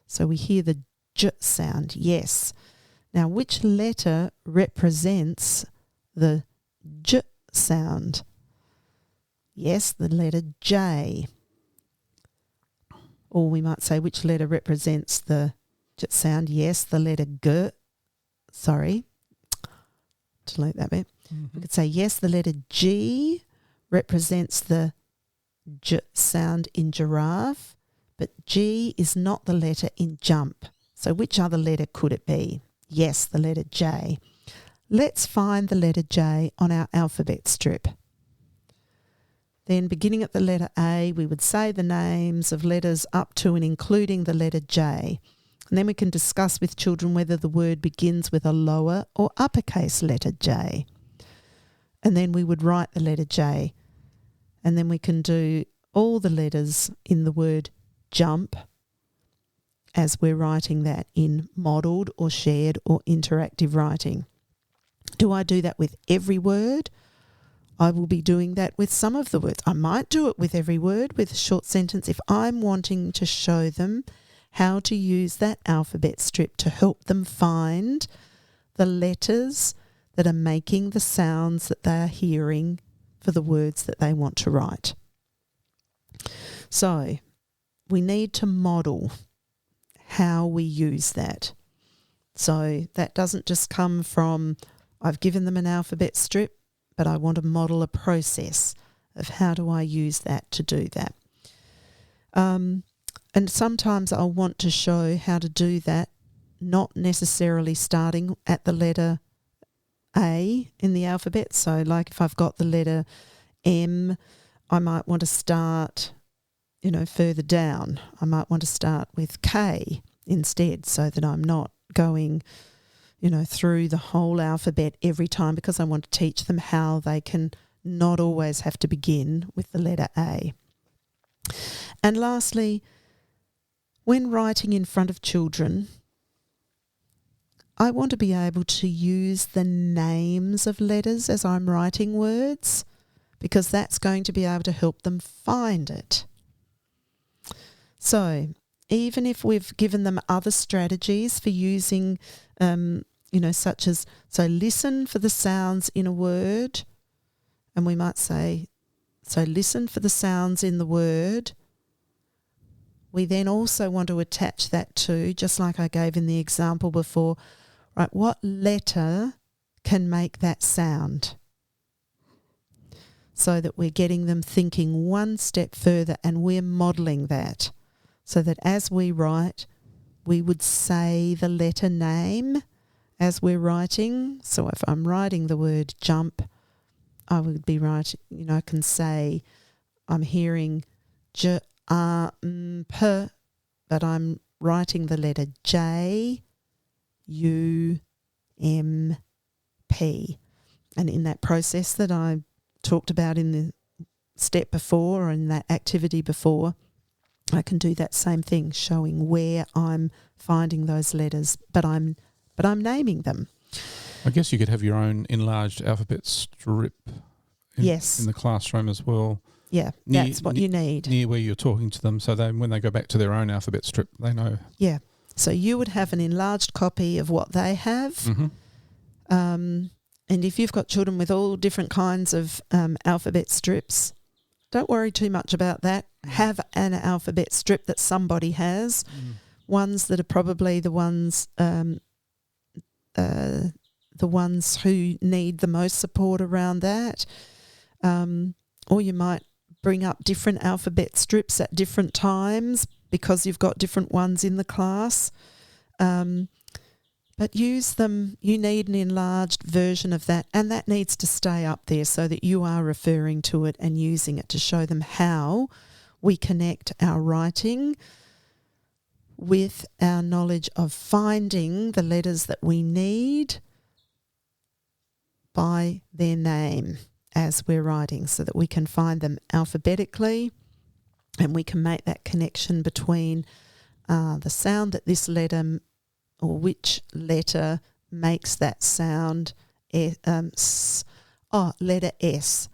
So we hear the j sound, yes. Now, which letter represents the j sound? Yes, the letter J. Or we might say, which letter represents the j sound? Yes, the letter G. Sorry. Delete that bit. We could say, yes, the letter G represents the j sound in giraffe, but G is not the letter in jump. So which other letter could it be? Yes, the letter J. Let's find the letter J on our alphabet strip. Then beginning at the letter A, we would say the names of letters up to and including the letter J. And then we can discuss with children whether the word begins with a lower or uppercase letter J. And then we would write the letter J. And then we can do all the letters in the word jump as we're writing that in modelled or shared or interactive writing. Do I do that with every word? I will be doing that with some of the words. I might do it with every word, with a short sentence, if I'm wanting to show them how to use that alphabet strip to help them find the letters that are making the sounds that they are hearing for the words that they want to write. So we need to model how we use that. So that doesn't just come from, I've given them an alphabet strip, but I want to model a process of how do I use that to do that. And sometimes I'll want to show how to do that, not necessarily starting at the letter A in the alphabet. So like if I've got the letter M, I might want to start, further down. I might want to start with K instead, so that I'm not going, through the whole alphabet every time, because I want to teach them how they can not always have to begin with the letter A. And lastly, when writing in front of children, I want to be able to use the names of letters as I'm writing words, because that's going to be able to help them find it. So even if we've given them other strategies for using, such as, so listen for the sounds in a word, and we might say, so listen for the sounds in the word. We then also want to attach that to, just like I gave in the example before, right, what letter can make that sound? So that we're getting them thinking one step further, and we're modelling that. So that as we write, we would say the letter name as we're writing. So if I'm writing the word jump, I would be writing, I can say I'm hearing J, R, M, P, but I'm writing the letter J, U, M, P. And in that process that I talked about in the step before, or in that activity before, I can do that same thing, showing where I'm finding those letters, but I'm naming them. I guess you could have your own enlarged alphabet strip in the classroom as well. Yeah, that's what you need. Near where you're talking to them, so then when they go back to their own alphabet strip, they know. Yeah, so you would have an enlarged copy of what they have. Mm-hmm. And if you've got children with all different kinds of alphabet strips, don't worry too much about that. Have an alphabet strip that somebody has. Ones that are probably the ones who need the most support around that. Or you might bring up different alphabet strips at different times because you've got different ones in the class. But use them. You need an enlarged version of that, and that needs to stay up there so that you are referring to it and using it to show them how we connect our writing with our knowledge of finding the letters that we need by their name as we're writing, so that we can find them alphabetically, and we can make that connection between the sound that this letter, or which letter makes that sound, letter S.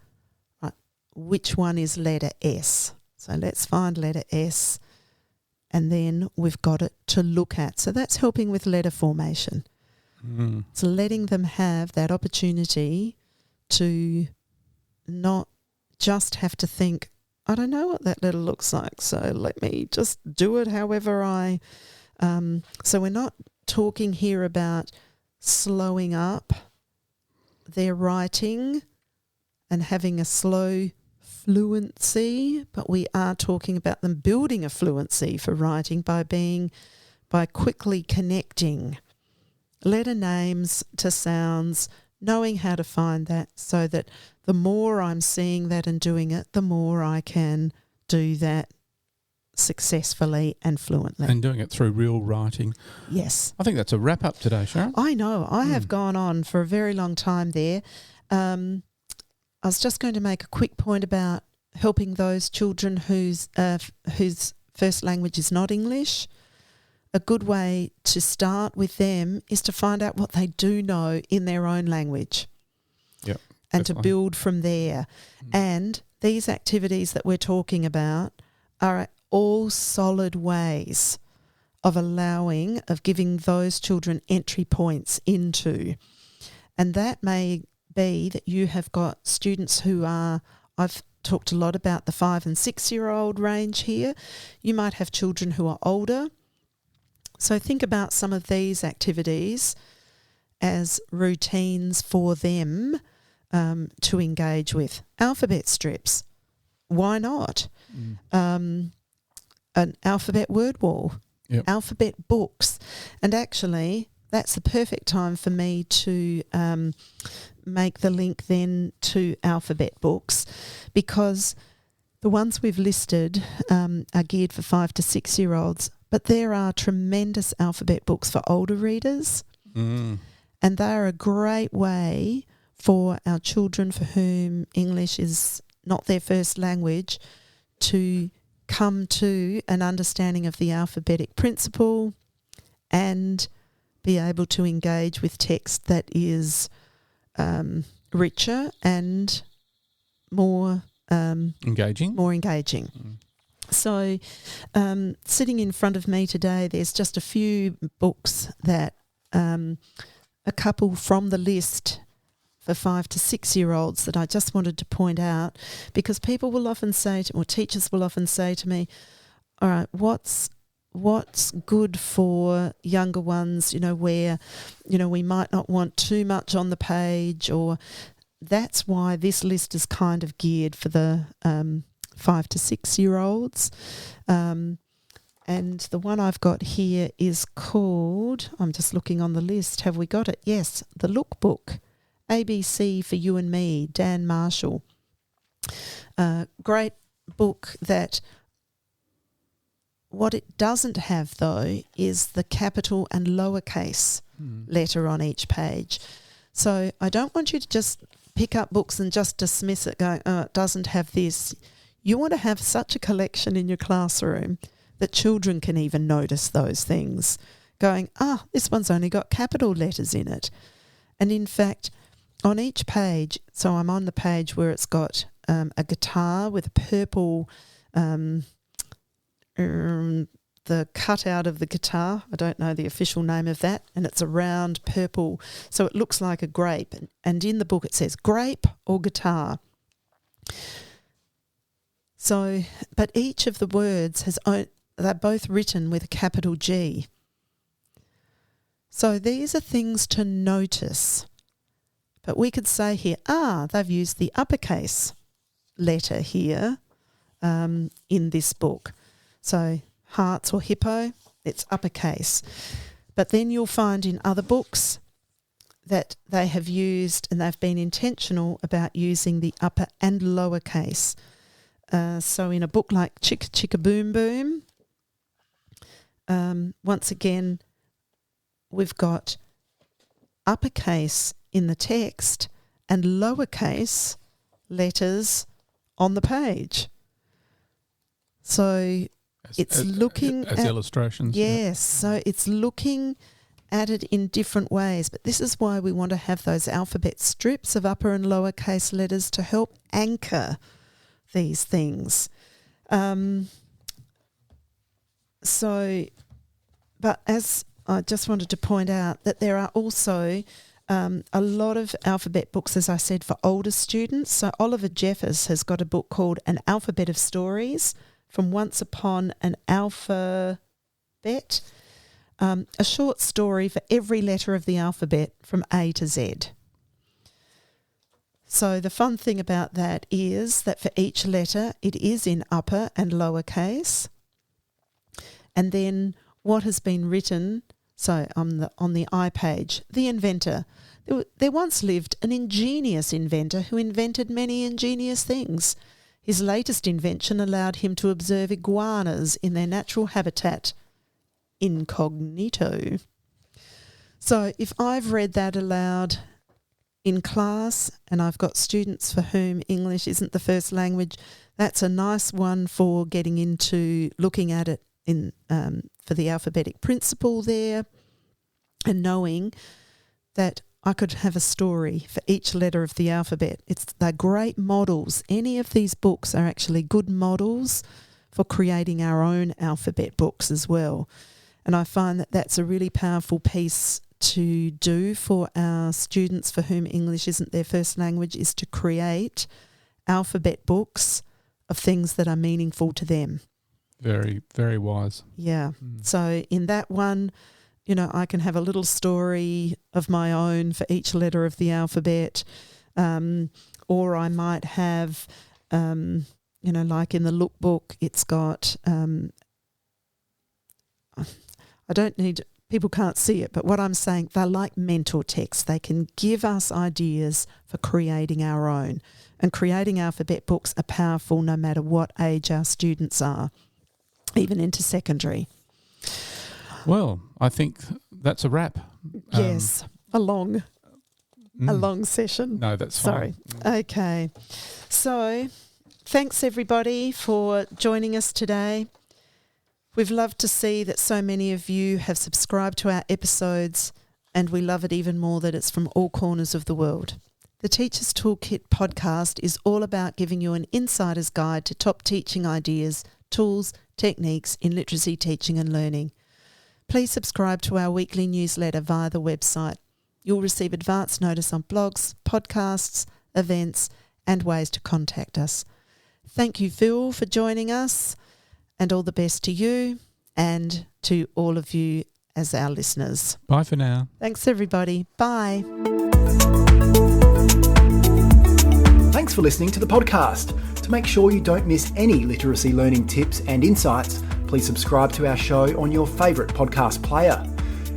Right. Which one is letter S? So let's find letter S, and then we've got it to look at. So that's helping with letter formation. So letting them have that opportunity to not just have to think, I don't know what that letter looks like, so let me just do it however I... So we're not talking here about slowing up their writing and having a slow fluency, but we are talking about them building a fluency for writing by quickly connecting letter names to sounds, knowing how to find that, so that the more I'm seeing that and doing it, the more I can do that successfully and fluently. And doing it through real writing. Yes. I think that's a wrap up today, Sharon. I know. I have gone on for a very long time there. I was just going to make a quick point about helping those children whose first language is not English. a good way to start with them is to find out what they do know in their own language. Yep. And to build from there. And these activities that we're talking about are all solid ways of giving those children entry points into. And that may be that you have got students who are, I've talked a lot about the 5 and 6 year old range here. You might have children who are older. So think about some of these activities as routines for them to engage with. Alphabet strips, why not? An alphabet word wall, alphabet books. And actually, that's the perfect time for me to make the link then to alphabet books, because the ones we've listed are geared for 5 to 6 year olds, but there are tremendous alphabet books for older readers. And they are a great way for our children for whom English is not their first language to come to an understanding of the alphabetic principle and be able to engage with text that is richer and more engaging. So sitting in front of me today, there's just a few books that a couple from the list for 5 to 6 year olds that I just wanted to point out, because people will often say or teachers will often say to me, all right, what's good for younger ones, where, we might not want too much on the page, or that's why this list is kind of geared for the 5 to 6 year olds. And the one I've got here is called, I'm just looking on the list, have we got it? Yes, the Lookbook. ABC for You and Me, Dan Marshall. Great book that what it doesn't have, though, is the capital and lowercase letter on each page. So I don't want you to just pick up books and just dismiss it going, oh, it doesn't have this. You want to have such a collection in your classroom that children can even notice those things, going, this one's only got capital letters in it. And in fact, on each page, so I'm on the page where it's got a guitar with a purple, the cutout of the guitar, I don't know the official name of that, and it's a round purple, so it looks like a grape. And in the book it says grape or guitar. So, but each of the words they're both written with a capital G. So these are things to notice. But we could say here, they've used the uppercase letter here in this book. So hearts or hippo, it's uppercase. But then you'll find in other books that they have used, and they've been intentional about using the upper and lowercase. So in a book like Chicka Chicka Boom Boom, once again, we've got uppercase in the text and lowercase letters on the page. So it's looking as illustrations. Yes, so it's looking at it in different ways. But this is why we want to have those alphabet strips of upper and lowercase letters to help anchor these things. But as I just wanted to point out that there are also a lot of alphabet books, as I said, for older students. So Oliver Jeffers has got a book called An Alphabet of Stories from Once Upon an Alphabet, a short story for every letter of the alphabet from A to Z. So the fun thing about that is that for each letter it is in upper and lowercase. And then what has been written, so on the I page, the inventor. There once lived an ingenious inventor who invented many ingenious things. His latest invention allowed him to observe iguanas in their natural habitat, incognito. So if I've read that aloud in class and I've got students for whom English isn't the first language, that's a nice one for getting into looking at it for the alphabetic principle there, and knowing that I could have a story for each letter of the alphabet. They're great models. Any of these books are actually good models for creating our own alphabet books as well. And I find that that's a really powerful piece to do for our students for whom English isn't their first language, is to create alphabet books of things that are meaningful to them. Very, very wise. Yeah. So in that one, I can have a little story of my own for each letter of the alphabet, or I might have, like in the lookbook, it's got, people can't see it, but what I'm saying, they're like mentor texts. They can give us ideas for creating our own. And creating alphabet books are powerful no matter what age our students are, even into secondary. Well, I think that's a wrap. Yes, a long session. No, that's fine. Sorry. Okay. So thanks everybody for joining us today. We've loved to see that so many of you have subscribed to our episodes, and we love it even more that it's from all corners of the world. The Teacher's Toolkit podcast is all about giving you an insider's guide to top teaching ideas, tools, techniques in literacy teaching and learning. Please subscribe to our weekly newsletter via the website. You'll receive advance notice on blogs, podcasts, events, and ways to contact us. Thank you, Phil, for joining us, and all the best to you and to all of you as our listeners. Bye for now. Thanks, everybody. Bye. Thanks for listening to the podcast. To make sure you don't miss any literacy learning tips and insights, please subscribe to our show on your favourite podcast player.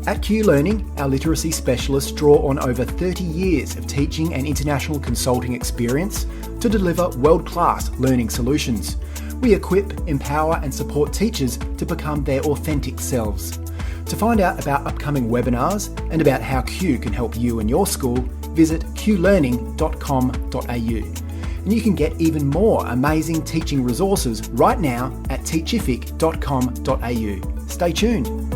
At Q Learning, our literacy specialists draw on over 30 years of teaching and international consulting experience to deliver world-class learning solutions. We equip, empower and support teachers to become their authentic selves. To find out about upcoming webinars and about how Q can help you and your school, visit qlearning.com.au. And you can get even more amazing teaching resources right now at teachific.com.au. Stay tuned.